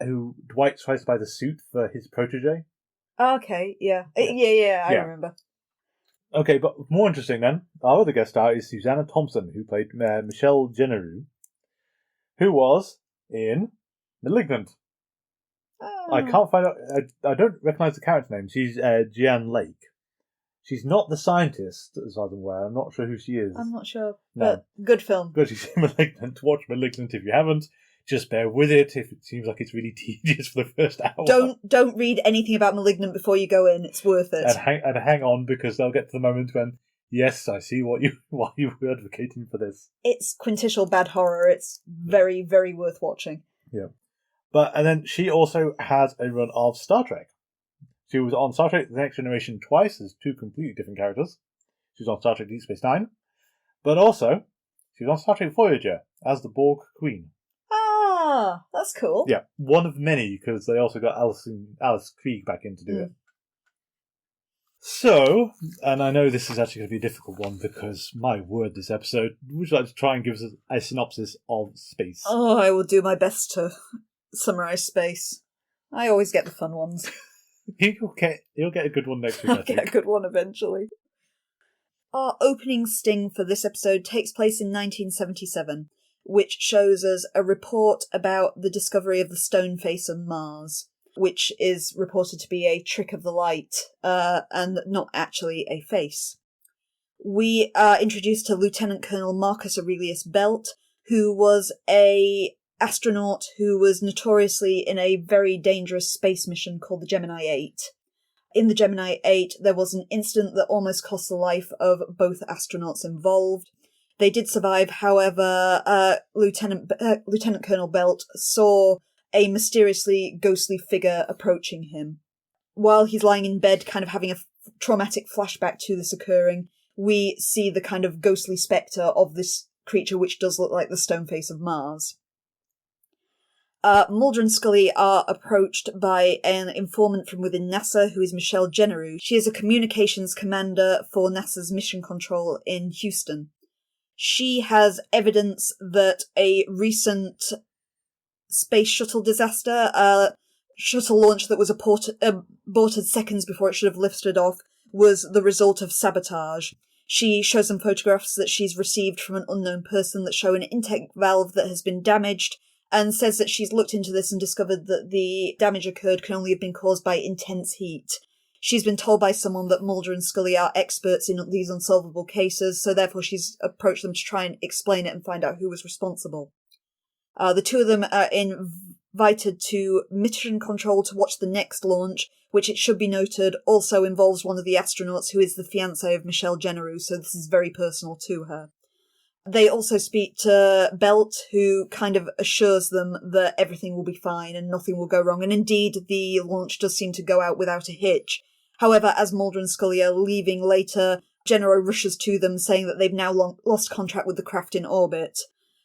who Dwight tries to buy the suit for his protege. Okay, yeah. I remember. Okay, but more interesting then, our other guest star is Susanna Thompson, who played Michelle Genereux, who was in Malignant. I can't find out. I don't recognise the character name. She's Jeanne Lake. She's not the scientist, as I'm aware. I'm not sure who she is. I'm not sure. No. But good film. Good, she's in Malignant. Watch Malignant if you haven't. Just bear with it if it seems like it's really tedious for the first hour. Don't read anything about Malignant before you go in. It's worth it. And hang on, because they'll get to the moment when Yes, I see why you were advocating for this. It's quintessential bad horror. It's very, very worth watching. Yeah. And then she also has a run of Star Trek. She was on Star Trek The Next Generation twice as two completely different characters. She was on Star Trek Deep Space Nine. But also, she was on Star Trek Voyager as the Borg Queen. Ah, that's cool. Yeah, one of many, because they also got Alice Krieg back in to do it. So, and I know this is actually going to be a difficult one because, my word, this episode, would you like to try and give us a synopsis of space? Oh, I will do my best to summarise space. I always get the fun ones. You'll get a good one next week, I'll get a good one eventually. Our opening sting for this episode takes place in 1977, which shows us a report about the discovery of the stone face on Mars, which is reported to be a trick of the light, and not actually a face. We are introduced to Lieutenant Colonel Marcus Aurelius Belt, who was a astronaut who was notoriously in a very dangerous space mission called the Gemini 8. In the Gemini 8, there was an incident that almost cost the life of both astronauts involved. They did survive, however, Lieutenant Colonel Belt saw a mysteriously ghostly figure approaching him. While he's lying in bed, kind of having a traumatic flashback to this occurring, we see the kind of ghostly spectre of this creature, which does look like the stone face of Mars. Mulder and Scully are approached by an informant from within NASA, who is Michelle Generou. She is a communications commander for NASA's mission control in Houston. She has evidence that a recent space shuttle disaster, shuttle launch that was aborted seconds before it should have lifted off, was the result of sabotage. She shows some photographs that she's received from an unknown person that show an intake valve that has been damaged, and says that she's looked into this and discovered that the damage occurred can only have been caused by intense heat. She's been told by someone that Mulder and Scully are experts in these unsolvable cases, so therefore she's approached them to try and explain it and find out who was responsible. The two of them are invited to mission control to watch the next launch, which, it should be noted, also involves one of the astronauts who is the fiancé of Michelle Generou, so this is very personal to her. They also speak to Belt, who kind of assures them that everything will be fine and nothing will go wrong, and indeed the launch does seem to go out without a hitch. However, as Mulder and Scully are leaving later, Generou rushes to them, saying that they've now lost contact with the craft in orbit.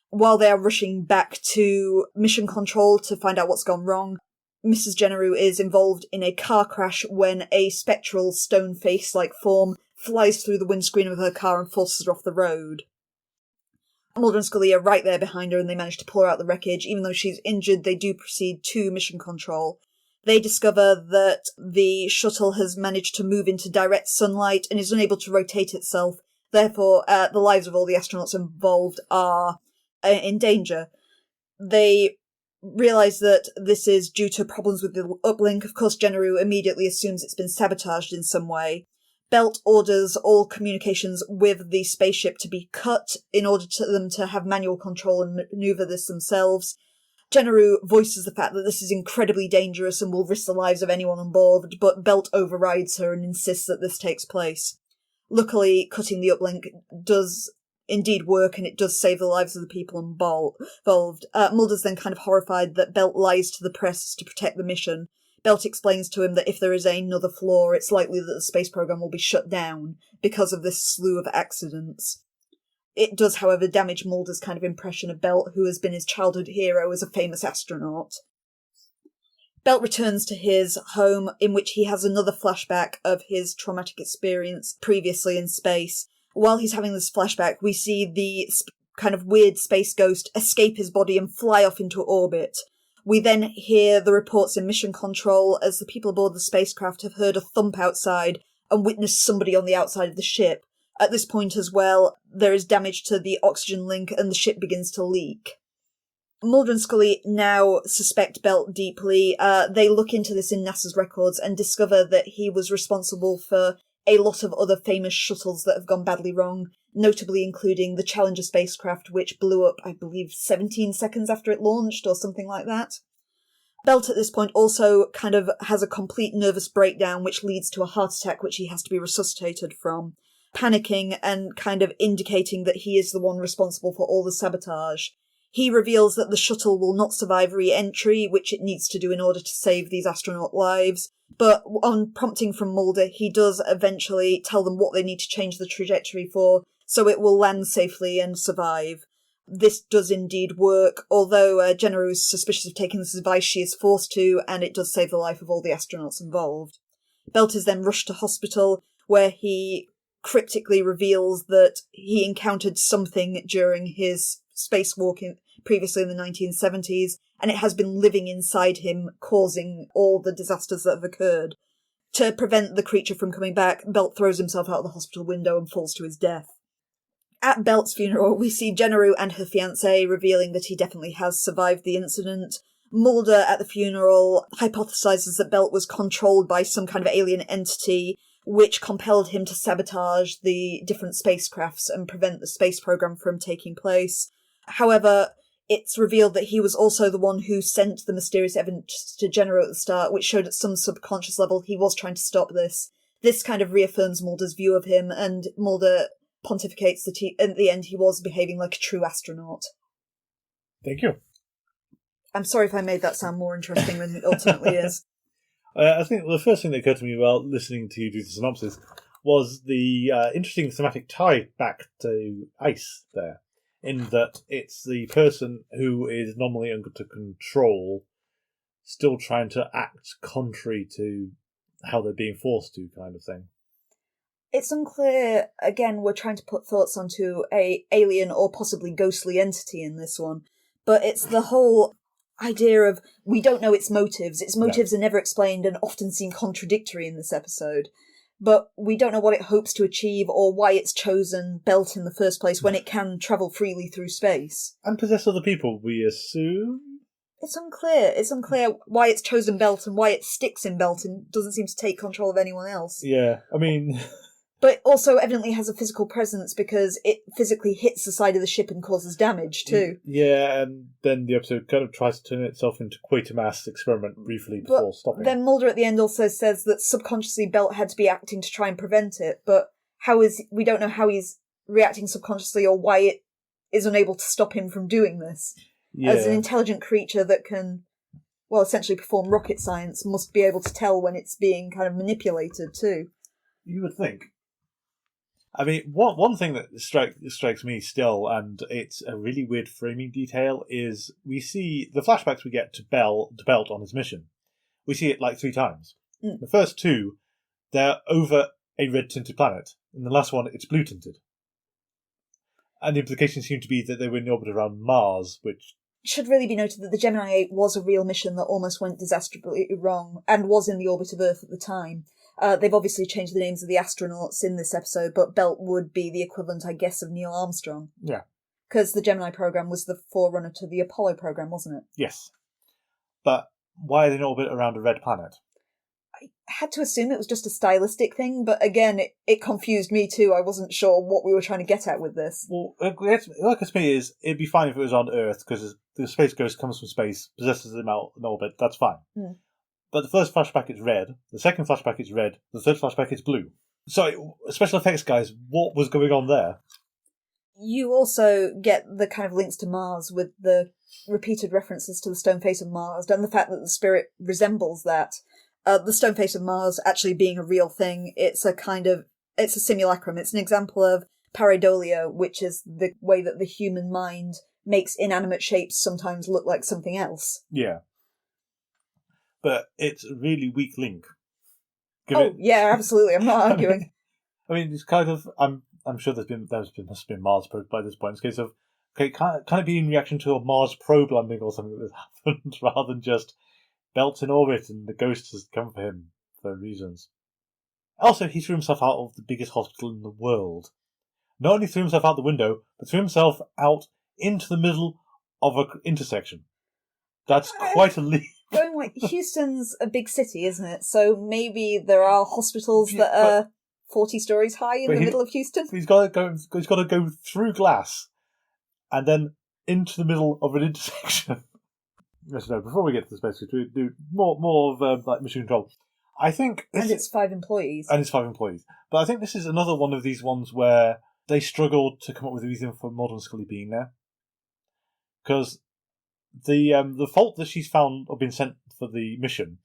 While they are rushing back to mission control to find out what's gone wrong, Mrs. Generou is involved in a car crash when a spectral stone face-like form flies through the windscreen of her car and forces her off the road. Mulder and Scully are right there behind her and they manage to pull her out the wreckage. Even though she's injured, they do proceed to mission control. They discover that the shuttle has managed to move into direct sunlight and is unable to rotate itself. Therefore, the lives of all the astronauts involved are in danger. They realise that this is due to problems with the uplink. Of course, Generou immediately assumes it's been sabotaged in some way. Belt orders all communications with the spaceship to be cut in order to them to have manual control and maneuver this themselves. Generou voices the fact that this is incredibly dangerous and will risk the lives of anyone on board, but Belt overrides her and insists that this takes place. Luckily, cutting the uplink does indeed work, and it does save the lives of the people involved. Mulder's then kind of horrified that Belt lies to the press to protect the mission. Belt explains to him that if there is another flaw, it's likely that the space program will be shut down because of this slew of accidents. It does, however, damage Mulder's kind of impression of Belt, who has been his childhood hero as a famous astronaut. Belt returns to his home, in which he has another flashback of his traumatic experience previously in space. While he's having this flashback, we see the kind of weird space ghost escape his body and fly off into orbit. We then hear the reports in mission control as the people aboard the spacecraft have heard a thump outside and witnessed somebody on the outside of the ship. At this point as well, there is damage to the oxygen link and the ship begins to leak. Mulder and Scully now suspect Belt deeply. They look into this in NASA's records and discover that he was responsible for a lot of other famous shuttles that have gone badly wrong, notably including the Challenger spacecraft, which blew up, I believe, 17 seconds after it launched, or something like that. Belt at this point also kind of has a complete nervous breakdown, which leads to a heart attack, which he has to be resuscitated from. panicking and kind of indicating that he is the one responsible for all the sabotage. He reveals that the shuttle will not survive re-entry, which it needs to do in order to save these astronaut lives. But on prompting from Mulder, he does eventually tell them what they need to change the trajectory for, so it will land safely and survive. This does indeed work, although Jenna is suspicious of taking this advice, she is forced to, and it does save the life of all the astronauts involved. Belt is then rushed to hospital, where he cryptically reveals that he encountered something during his spacewalk previously in the 1970s, and it has been living inside him, causing all the disasters that have occurred. To prevent the creature from coming back, Belt throws himself out of the hospital window and falls to his death. At Belt's funeral, we see Jenna and her fiancé revealing that he definitely has survived the incident. Mulder, at the funeral, hypothesizes that Belt was controlled by some kind of alien entity, which compelled him to sabotage the different spacecrafts and prevent the space program from taking place. However, it's revealed that he was also the one who sent the mysterious evidence to Jenna at the start, which showed at some subconscious level he was trying to stop this. This kind of reaffirms Mulder's view of him, and Mulder pontificates that at the end he was behaving like a true astronaut. Thank you. I'm sorry if I made that sound more interesting than it ultimately is. I think the first thing that occurred to me while listening to you do the synopsis was the interesting thematic tie back to ICE there, in that it's the person who is normally under control still trying to act contrary to how they're being forced to, kind of thing. It's unclear, again, we're trying to put thoughts onto a alien or possibly ghostly entity in this one, but it's the whole idea of we don't know its motives. Its motives are never explained and often seem contradictory in this episode. But we don't know what it hopes to achieve or why it's chosen Belt in the first place when it can travel freely through space. And possess other people, we assume? It's unclear. It's unclear why it's chosen Belt and why it sticks in Belt and doesn't seem to take control of anyone else. Yeah, I mean... But also evidently has a physical presence because it physically hits the side of the ship and causes damage too. Yeah, and then the episode kind of tries to turn itself into Quatermass experiment briefly before stopping. Then Mulder at the end also says that subconsciously Belt had to be acting to try and prevent it, but we don't know how he's reacting subconsciously or why it is unable to stop him from doing this. Yeah. As an intelligent creature that can, well, essentially perform rocket science, must be able to tell when it's being kind of manipulated too. You would think. I mean, one thing that strikes me still, and it's a really weird framing detail, is we see the flashbacks we get to Belt on his mission. We see it like 3 times. Mm. The first 2, they're over a red-tinted planet. And the last one, it's blue-tinted. And the implications seem to be that they were in orbit around Mars, which... It should really be noted that the Gemini 8 was a real mission that almost went disastrously wrong, and was in the orbit of Earth at the time. They've obviously changed the names of the astronauts in this episode, but Belt would be the equivalent, I guess, of Neil Armstrong. Yeah. Because the Gemini program was the forerunner to the Apollo program, wasn't it? Yes. But why are they in orbit around a red planet? I had to assume it was just a stylistic thing, but again, it confused me too. I wasn't sure what we were trying to get at with this. Well, like to me is, it'd be fine if it was on Earth, because the Space Ghost comes from space, possesses them out in orbit, that's fine. Mm. But the first flashback is red, the second flashback is red, the third flashback is blue. So, special effects guys, what was going on there? You also get the kind of links to Mars with the repeated references to the stone face of Mars, and the fact that the spirit resembles that. The stone face of Mars actually being a real thing, it's a simulacrum. It's an example of pareidolia, which is the way that the human mind makes inanimate shapes sometimes look like something else. Yeah. But it's a really weak link. Yeah, absolutely. I'm not arguing. I mean, it's kind of. I'm sure must have been Mars probe by this point. It's a case of, okay, can it be in reaction to a Mars probe landing or something that happened, rather than just Belt's in orbit and the ghost has come for him for reasons. Also, he threw himself out of the biggest hospital in the world. Not only threw himself out the window, but threw himself out into the middle of an intersection. That's quite a leap. Going like Houston's a big city, isn't it? So maybe there are hospitals that are 40 stories high in the middle of Houston. He's got to go through glass and then into the middle of an intersection. Yes, no. Before we get to the space, we do more of like mission control. I think... And it's 5 employees. And it's 5 employees. But I think this is another one of these ones where they struggled to come up with a reason for Mulder and Scully being there. Because the fault that she's found or been sent for the mission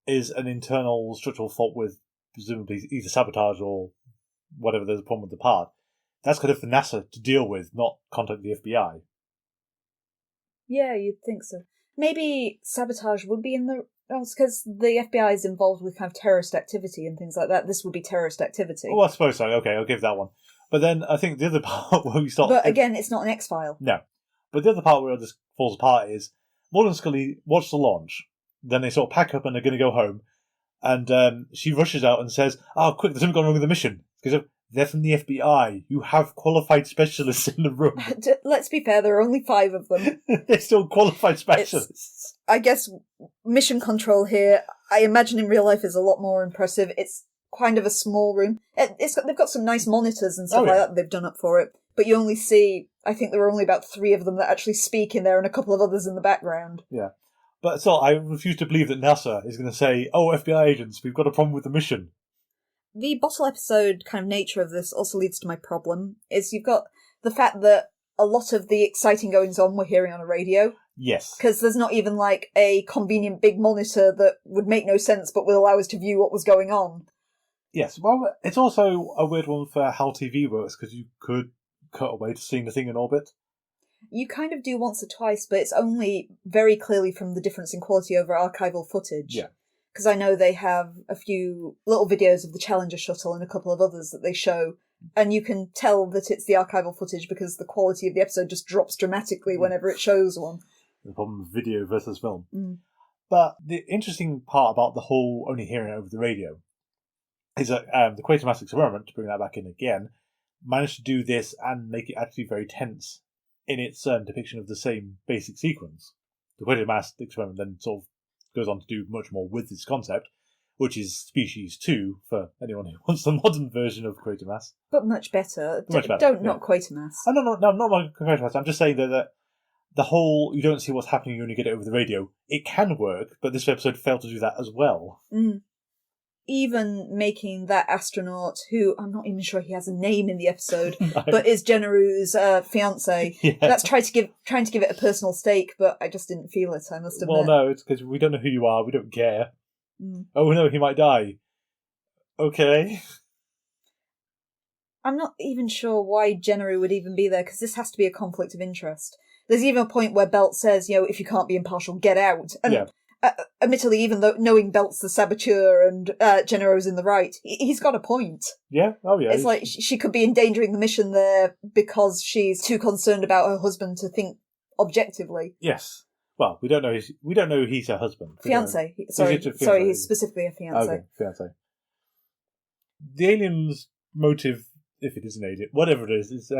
is an internal structural fault with presumably either sabotage or whatever there's a problem with the part. That's kind of for NASA to deal with, not contact the FBI. Yeah, you'd think so. Maybe sabotage would be in the... because the FBI is involved with kind of terrorist activity and things like that. This would be terrorist activity. Oh, I suppose so. Okay, I'll give that one. But then I think the other part where we start... But again, it's not an X-File. No. But the other part where this falls apart is Mulder and Scully watch the launch. Then they sort of pack up and they're going to go home. And she rushes out and says, "Oh, quick, there's something going wrong with the mission." Because they're from the FBI. You have qualified specialists in the room. Let's be fair, there are only 5 of them. They're still qualified specialists. I guess mission control here, I imagine in real life, is a lot more impressive. It's kind of a small room. They've got some nice monitors and stuff like that they've done up for it. But you only see, I think there are only about 3 of them that actually speak in there and a couple of others in the background. Yeah. But still, I refuse to believe that NASA is going to say, "Oh, FBI agents, we've got a problem with the mission." The bottle episode kind of nature of this also leads to my problem, is you've got the fact that a lot of the exciting goings-on we're hearing on a radio. Yes. Because there's not even, like, a convenient big monitor that would make no sense but will allow us to view what was going on. Yes, well, it's also a weird one for how TV works, because you could cut away to seeing the thing in orbit. You kind of do once or twice, but it's only very clearly from the difference in quality over archival footage. Yeah. Because I know they have a few little videos of the Challenger shuttle and a couple of others that they show, and you can tell that it's the archival footage because the quality of the episode just drops dramatically whenever it shows one. The problem with video versus film. Mm. But the interesting part about the whole only hearing it over the radio is that the Quatermass experiment, to bring that back in again, managed to do this and make it actually very tense in its depiction of the same basic sequence. The Quatermass experiment then sort of goes on to do much more with this concept, which is Species 2, for anyone who wants the modern version of Quatermass. But much better. Much better, Don't yeah. knock Quatermass. Oh, no, not my Quatermass. I'm just saying that the whole, you don't see what's happening, you only get it over the radio. It can work, but this episode failed to do that as well. Mm. Even making that astronaut, who I'm not even sure he has a name in the episode, No. but is Generu's fiancé. Yeah. That's trying to give it a personal stake, but I just didn't feel it, I must admit. Well, no, it's because we don't know who you are, we don't care. Mm. Oh no, he might die. Okay. I'm not even sure why Generu would even be there, because this has to be a conflict of interest. There's even a point where Belt says, if you can't be impartial, get out. And Yeah. Admittedly, even though knowing Belt's the saboteur and Generu's in the right, he's got a point. Yeah, oh yeah. It's like she could be endangering the mission there because she's too concerned about her husband to think objectively. Yes. Well, we don't know he's her husband. Fiancé. Sorry, He's specifically a fiancé. Okay, fiancé. The alien's motive, if it is an alien, whatever it is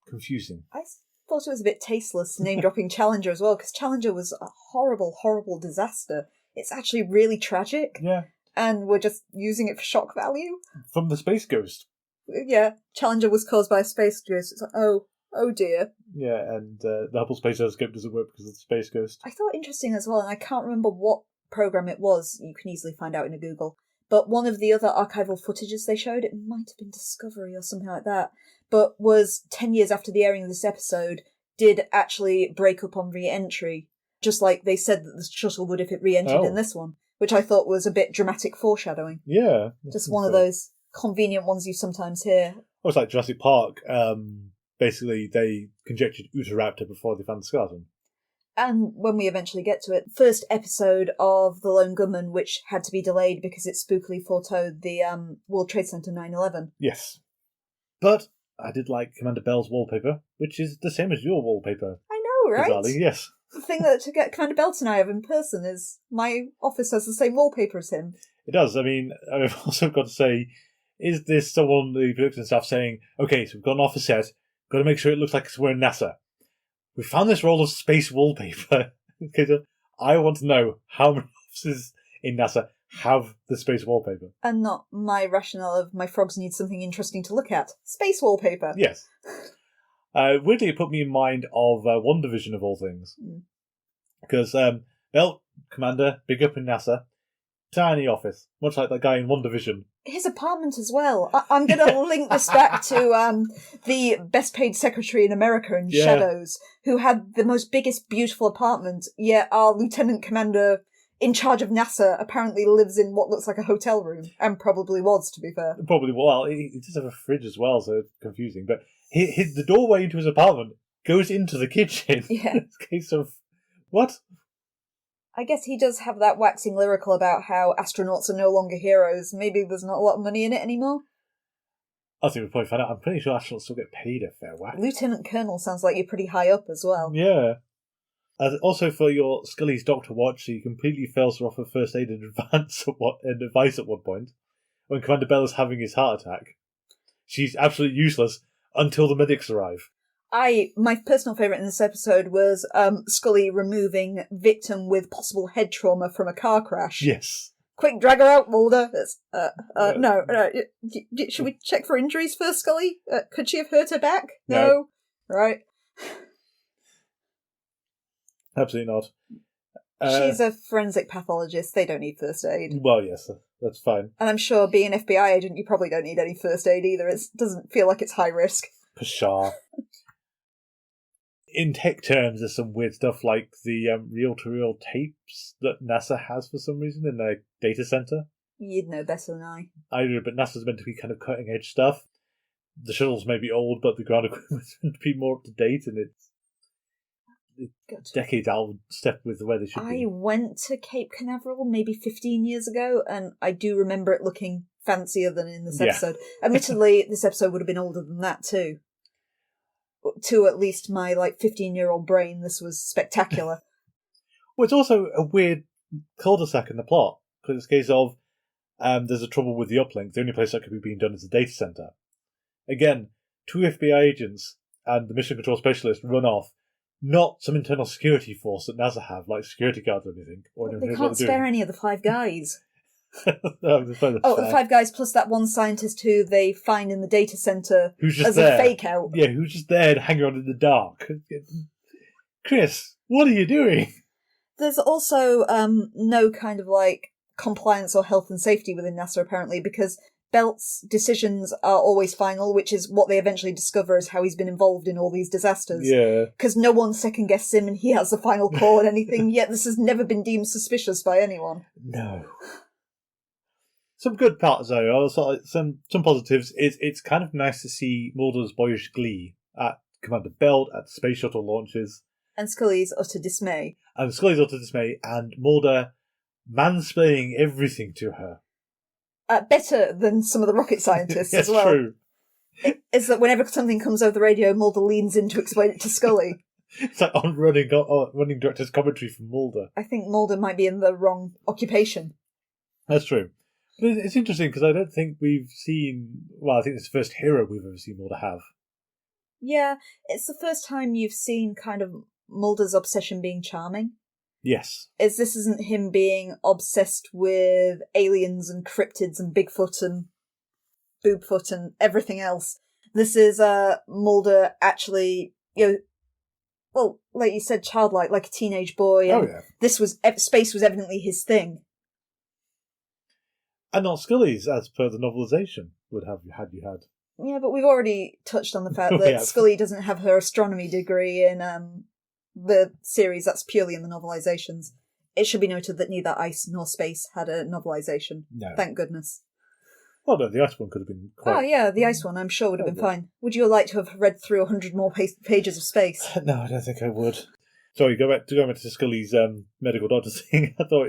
confusing. I thought it was a bit tasteless name-dropping Challenger as well, because Challenger was a horrible, horrible disaster. It's actually really tragic. Yeah. And we're just using it for shock value. From the Space Ghost. Yeah, Challenger was caused by a space ghost. It's like, oh dear. Yeah, and the Hubble Space Telescope doesn't work because of the Space Ghost. I thought interesting as well, and I can't remember what program it was. You can easily find out in a Google. But one of the other archival footages they showed, it might have been Discovery or something like that, but was 10 years after the airing of this episode, did actually break up on re-entry, just like they said that the shuttle would if it re-entered in this one, which I thought was a bit dramatic foreshadowing. Yeah. Just one of those convenient ones you sometimes hear. Well, it's like Jurassic Park. Basically, they conjectured Utahraptor before they found the skeleton. And when we eventually get to it, first episode of The Lone Gunman, which had to be delayed because it spookily foretold the World Trade Center 9/11. Yes. But I did like Commander Bell's wallpaper, which is the same as your wallpaper. I know, right? Bizarrely, yes. The thing that to get Commander Bell and I have in person is my office has the same wallpaper as him. It does. I mean, I've also got to say, is this someone, the production staff, saying, okay, so we've gone off a set, got to make sure it looks like we're in NASA. We found this roll of space wallpaper. Okay, so I want to know how many offices in NASA have the space wallpaper. And not my rationale of my frogs need something interesting to look at. Space wallpaper. Yes. Weirdly, it put me in mind of One Division of all things. Because Bell, Commander, big up in NASA, Tiny office, much like that guy in WandaVision. His apartment as well. I'm going to link this back to the best paid secretary in America in Shadows, who had the most biggest, beautiful apartment, yet our lieutenant commander in charge of NASA apparently lives in what looks like a hotel room, and probably was, to be fair. Probably, well, he does have a fridge as well, so it's confusing. But the doorway into his apartment goes into the kitchen. Yeah. It's a case of, what? I guess he does have that waxing lyrical about how astronauts are no longer heroes. Maybe there's not a lot of money in it anymore. I think we'll probably find out. I'm pretty sure astronauts still get paid a fair whack. Lieutenant Colonel sounds like you're pretty high up as well. Yeah. Also, for your Scully's Doctor Watch, she completely fails to offer first aid and advice at one point. When Commander Bell is having his heart attack, she's absolutely useless until the medics arrive. My personal favourite in this episode was Scully removing victim with possible head trauma from a car crash. Yes. Quick, drag her out, Mulder. No. Should we check for injuries first, Scully? Could she have hurt her back? No. Right. Absolutely not. She's a forensic pathologist. They don't need first aid. Well, yes, that's fine. And I'm sure being an FBI agent, you probably don't need any first aid either. It doesn't feel like it's high risk. Pshaw. In tech terms, there's some weird stuff like the reel-to-reel tapes that NASA has for some reason in their data center. You'd know better than I. I do, but NASA's meant to be kind of cutting-edge stuff. The shuttles may be old, but the ground equipment's meant to be more up-to-date, and it's decades out of step with where they should be. I went to Cape Canaveral maybe 15 years ago, and I do remember it looking fancier than in this episode. Admittedly, this episode would have been older than that, too. To at least my 15-year-old brain, this was spectacular. Well, it's also a weird cul-de-sac in the plot, because it's a case of there's a trouble with the uplink. The only place that could be being done is the data center. Again, 2 FBI agents and the mission control specialist run off, not some internal security force that NASA have, like security guards or anything. They can't spare any of the 5 guys. The 5 guys plus that one scientist who they find in the data center as a fake out. Yeah, who's just there to hang around in the dark. Chris, what are you doing? There's also no kind of compliance or health and safety within NASA apparently, because Belt's decisions are always final, which is what they eventually discover is how he's been involved in all these disasters. Yeah. Because no one second-guesses him and he has the final call on anything, yet this has never been deemed suspicious by anyone. No. Some good parts, though. Also, some positives. It's kind of nice to see Mulder's boyish glee at Commander Belt, at space shuttle launches. And Scully's utter dismay. And Mulder mansplaining everything to her. Better than some of the rocket scientists as well. True. Is that whenever something comes over the radio, Mulder leans in to explain it to Scully. It's like running director's commentary from Mulder. I think Mulder might be in the wrong occupation. That's true. But it's interesting because I don't think we've seen... Well, I think it's the first hero we've ever seen Mulder have. Yeah, it's the first time you've seen kind of Mulder's obsession being charming. Yes. This isn't him being obsessed with aliens and cryptids and Bigfoot and Boobfoot and everything else. This is Mulder actually, well, like you said, childlike, like a teenage boy. And space was evidently his thing. And not Scully's, as per the novelisation would have had you had. Yeah, but we've already touched on the fact that Scully doesn't have her astronomy degree in the series. That's purely in the novelizations. It should be noted that neither Ice nor Space had a novelisation. No. Thank goodness. Well, no, the Ice one could have been quite... Oh, yeah, the Ice one, I'm sure, would have been fine. Would you like to have read through 100 more pages of Space? No, I don't think I would. Sorry, going back to Scully's medical doctor thing, I thought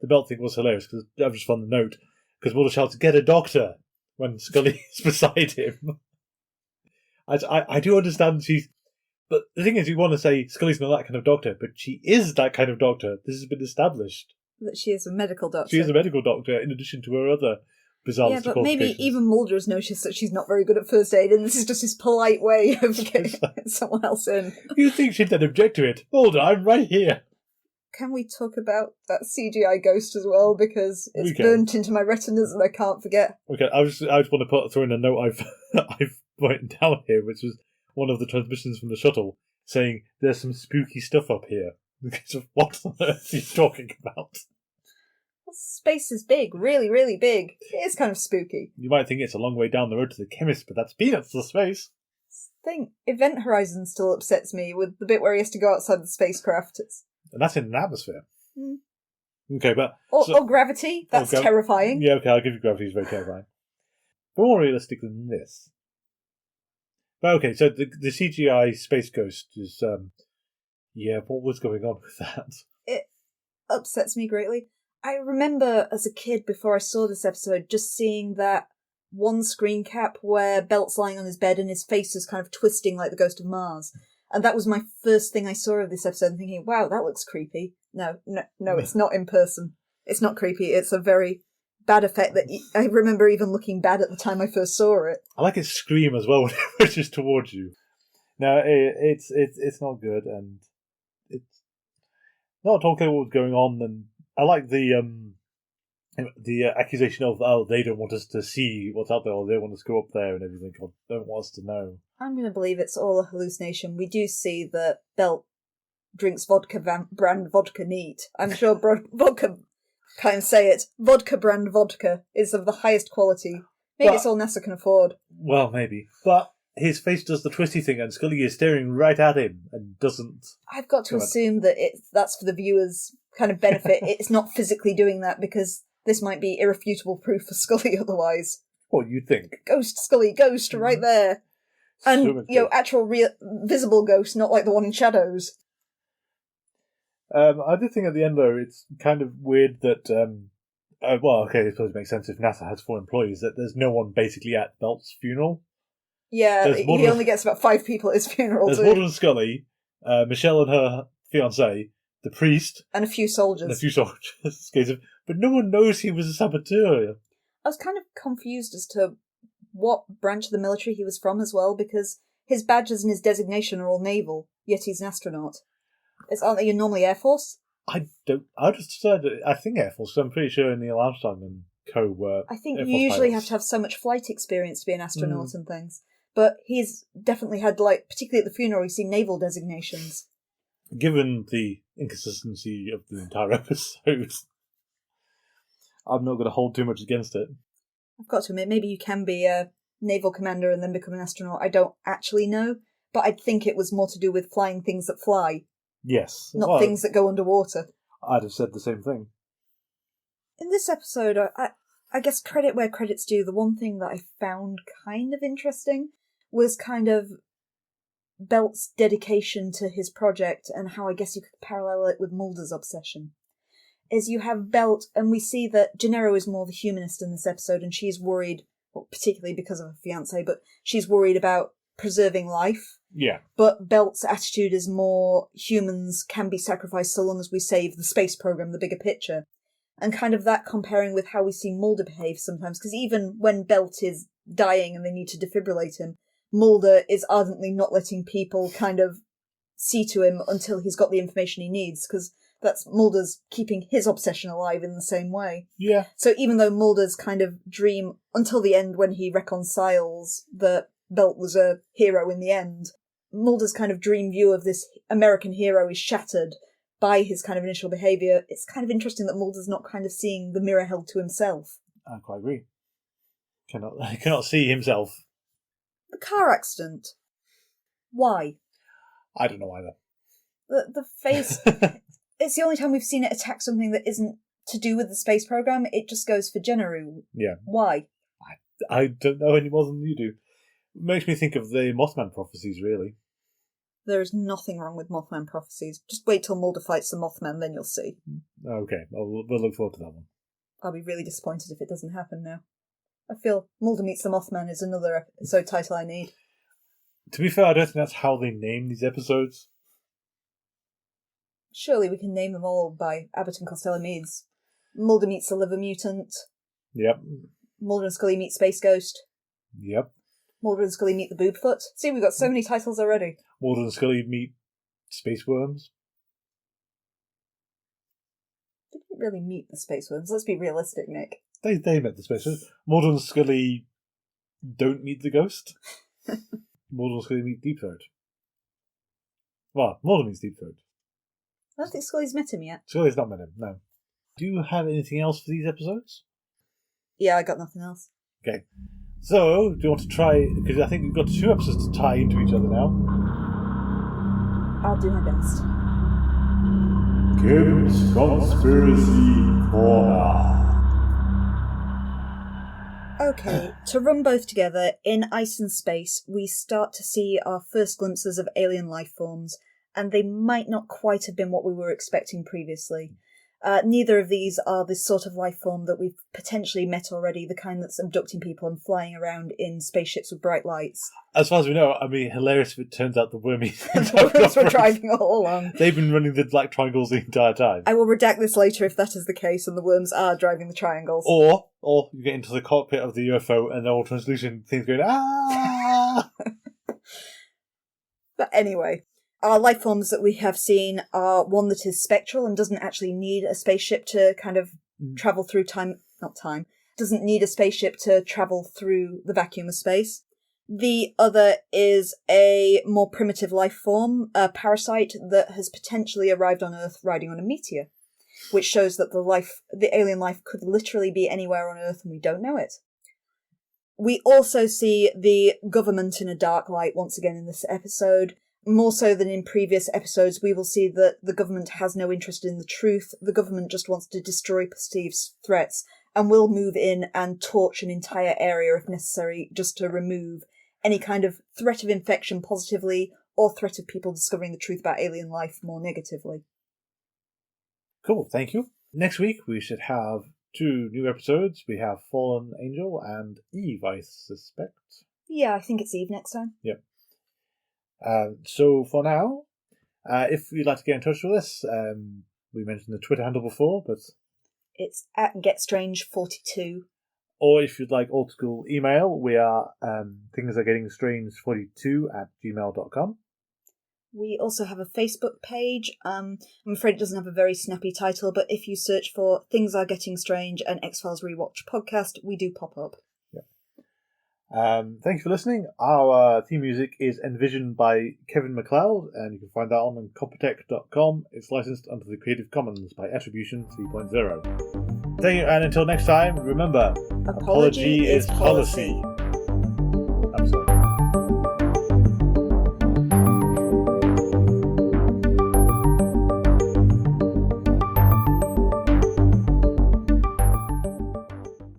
the Belt thing was hilarious, because I've just found the note, because Mulder shouts, "Get a doctor!" when Scully is beside him. I do understand but the thing is, you want to say Scully's not that kind of doctor, but she is that kind of doctor. This has been established. That she is a medical doctor. She is a medical doctor, in addition to her other bizarre but maybe even Mulder has noticed that she's not very good at first aid, and this is just his polite way of getting someone else in. You think she'd then object to it? Mulder, I'm right here. Can we talk about that CGI ghost as well? Because it's burnt into my retinas and I can't forget. Okay, I just want to throw in a note I've written down here, which was one of the transmissions from the shuttle, saying there's some spooky stuff up here. Because of what on earth he's talking about. Space is big, really, really big. It is kind of spooky. You might think it's a long way down the road to the chemist, but that's peanuts to space. Thing, Event Horizon still upsets me with the bit where he has to go outside the spacecraft. And that's in an atmosphere. Mm. Okay, but... Or gravity, that's terrifying. Yeah, okay, I'll give you gravity, it's very terrifying. But more realistic than this. But okay, so the CGI Space Ghost is... what was going on with that? It upsets me greatly. I remember as a kid, before I saw this episode, just seeing that one screen cap where Belt's lying on his bed and his face is kind of twisting like the Ghost of Mars. And that was my first thing I saw of this episode, thinking, wow, that looks creepy. No, it's not in person. It's not creepy. It's a very bad effect that I remember even looking bad at the time I first saw it. I like its scream as well when it rushes towards you. No, it's not good, and it's not totally clear what was going on. And I like the accusation of, they don't want us to see what's out there, or they want us to go up there and everything, or don't want us to know. I'm going to believe it's all a hallucination. We do see that Belt drinks vodka brand vodka neat. I'm sure vodka, can't even say it, vodka brand vodka is of the highest quality. Maybe it's all NASA can afford. Well, maybe. But his face does the twisty thing, and Scully is staring right at him and doesn't... I've got to assume that that's for the viewers' kind of benefit. It's not physically doing that, because this might be irrefutable proof for Scully otherwise. What you think? Ghost, Scully, ghost, right there. And, actual real visible ghost, not like the one in Shadows. I did think at the end, though, it's kind of weird that... I suppose it makes sense if NASA has 4 employees, that there's no one basically at Belt's funeral. Yeah, he only gets about 5 people at his funeral, There's Mulder and Scully, Michelle and her fiancé, the priest... And a few soldiers. But no one knows he was a saboteur. I was kind of confused as to what branch of the military he was from as well, because his badges and his designation are all naval, yet he's an astronaut. Aren't they normally Air Force? I just said, I think Air Force, so I'm pretty sure Neil Armstrong and co were. I think you usually have to have so much flight experience to be an astronaut and things. But he's definitely had, particularly at the funeral, he's seen naval designations. Given the inconsistency of the entire episode, I'm not going to hold too much against it. I've got to admit, maybe you can be a naval commander and then become an astronaut. I don't actually know, but I think it was more to do with flying things that fly. Yes. Not things that go underwater. I'd have said the same thing. In this episode, I guess credit where credit's due, the one thing that I found kind of interesting was kind of Belt's dedication to his project, and how I guess you could parallel it with Mulder's obsession. Is you have Belt, and we see that Gennaro is more the humanist in this episode, and she's worried, well, particularly because of her fiancé, but she's worried about preserving life. Yeah. But Belt's attitude is more humans can be sacrificed so long as we save the space program, the bigger picture. And kind of that comparing with how we see Mulder behave sometimes, because even when Belt is dying and they need to defibrillate him, Mulder is ardently not letting people kind of see to him until he's got the information he needs, because that's Mulder's keeping his obsession alive in the same way. Yeah. So even though Mulder's kind of dream, until the end when he reconciles that Belt was a hero in the end, Mulder's kind of dream view of this American hero is shattered by his kind of initial behaviour. It's kind of interesting that Mulder's not kind of seeing the mirror held to himself. I quite agree. Cannot see himself. The car accident. Why? I don't know either. The face... It's the only time we've seen it attack something that isn't to do with the space program. It just goes for Gennaro. Yeah. Why? I don't know any more than you do. It makes me think of the Mothman prophecies, really. There is nothing wrong with Mothman prophecies. Just wait till Mulder fights the Mothman, then you'll see. Okay, we'll look forward to that one. I'll be really disappointed if it doesn't happen now. I feel Mulder Meets the Mothman is another episode title I need. To be fair, I don't think that's how they name these episodes. Surely we can name them all by Abbott and Costello Meads. Mulder Meets the Liver Mutant. Yep. Mulder and Scully Meet Space Ghost. Yep. Mulder and Scully Meet the Boobfoot. See, we've got so many titles already. Mulder and Scully Meet Space Worms. They didn't really meet the Space Worms. Let's be realistic, Nick. They met the Space Worms. Mulder and Scully don't meet the ghost. Mulder and Scully meet Deep Throat. Well, Mulder meets Deep Throat. I don't think Scully's met him yet. Scully's not met him, no. Do you have anything else for these episodes? Yeah, I got nothing else. Okay. So, do you want to try... Because I think we've got 2 episodes to tie into each other now. I'll do my best. Kim's Conspiracy Corner. Okay, to run both together, in Ice and Space, we start to see our first glimpses of alien life forms, and they might not quite have been what we were expecting previously. Neither of these are the sort of life form that we've potentially met already, the kind that's abducting people and flying around in spaceships with bright lights. As far as we know, I mean, hilarious if it turns out the wormies The worms were driving all along. They've been running the black triangles the entire time. I will redact this later if that is the case and the worms are driving the triangles. Or you get into the cockpit of the UFO and the all translucent things going, ah! But anyway, our life forms that we have seen are one that is spectral and doesn't actually need a spaceship to kind of travel through doesn't need a spaceship to travel through the vacuum of space. The other is a more primitive life form, a parasite that has potentially arrived on Earth riding on a meteor, which shows that the alien life could literally be anywhere on Earth and we don't know it. We also see the government in a dark light once again in this episode. More so than in previous episodes, we will see that the government has no interest in the truth. The government just wants to destroy perceived threats and will move in and torch an entire area if necessary just to remove any kind of threat of infection positively or threat of people discovering the truth about alien life more negatively. Cool, thank you. Next week we should have 2 new episodes. We have Fallen Angel and Eve, I suspect. Yeah, I think it's Eve next time. Yep. So for now, if you'd like to get in touch with us, we mentioned the Twitter handle before, but it's at GetStrange42. Or if you'd like old school email, we are thingsargettingstrange42@gmail.com. We also have a Facebook page. I'm afraid it doesn't have a very snappy title, but if you search for Things Are Getting Strange and X-Files Rewatch podcast, we do pop up. Thank you for listening. Our theme music is Envisioned by Kevin MacLeod, and you can find that on Compotech.com. It's licensed under the Creative Commons by Attribution 3.0. Thank you, and until next time, remember, apology is policy.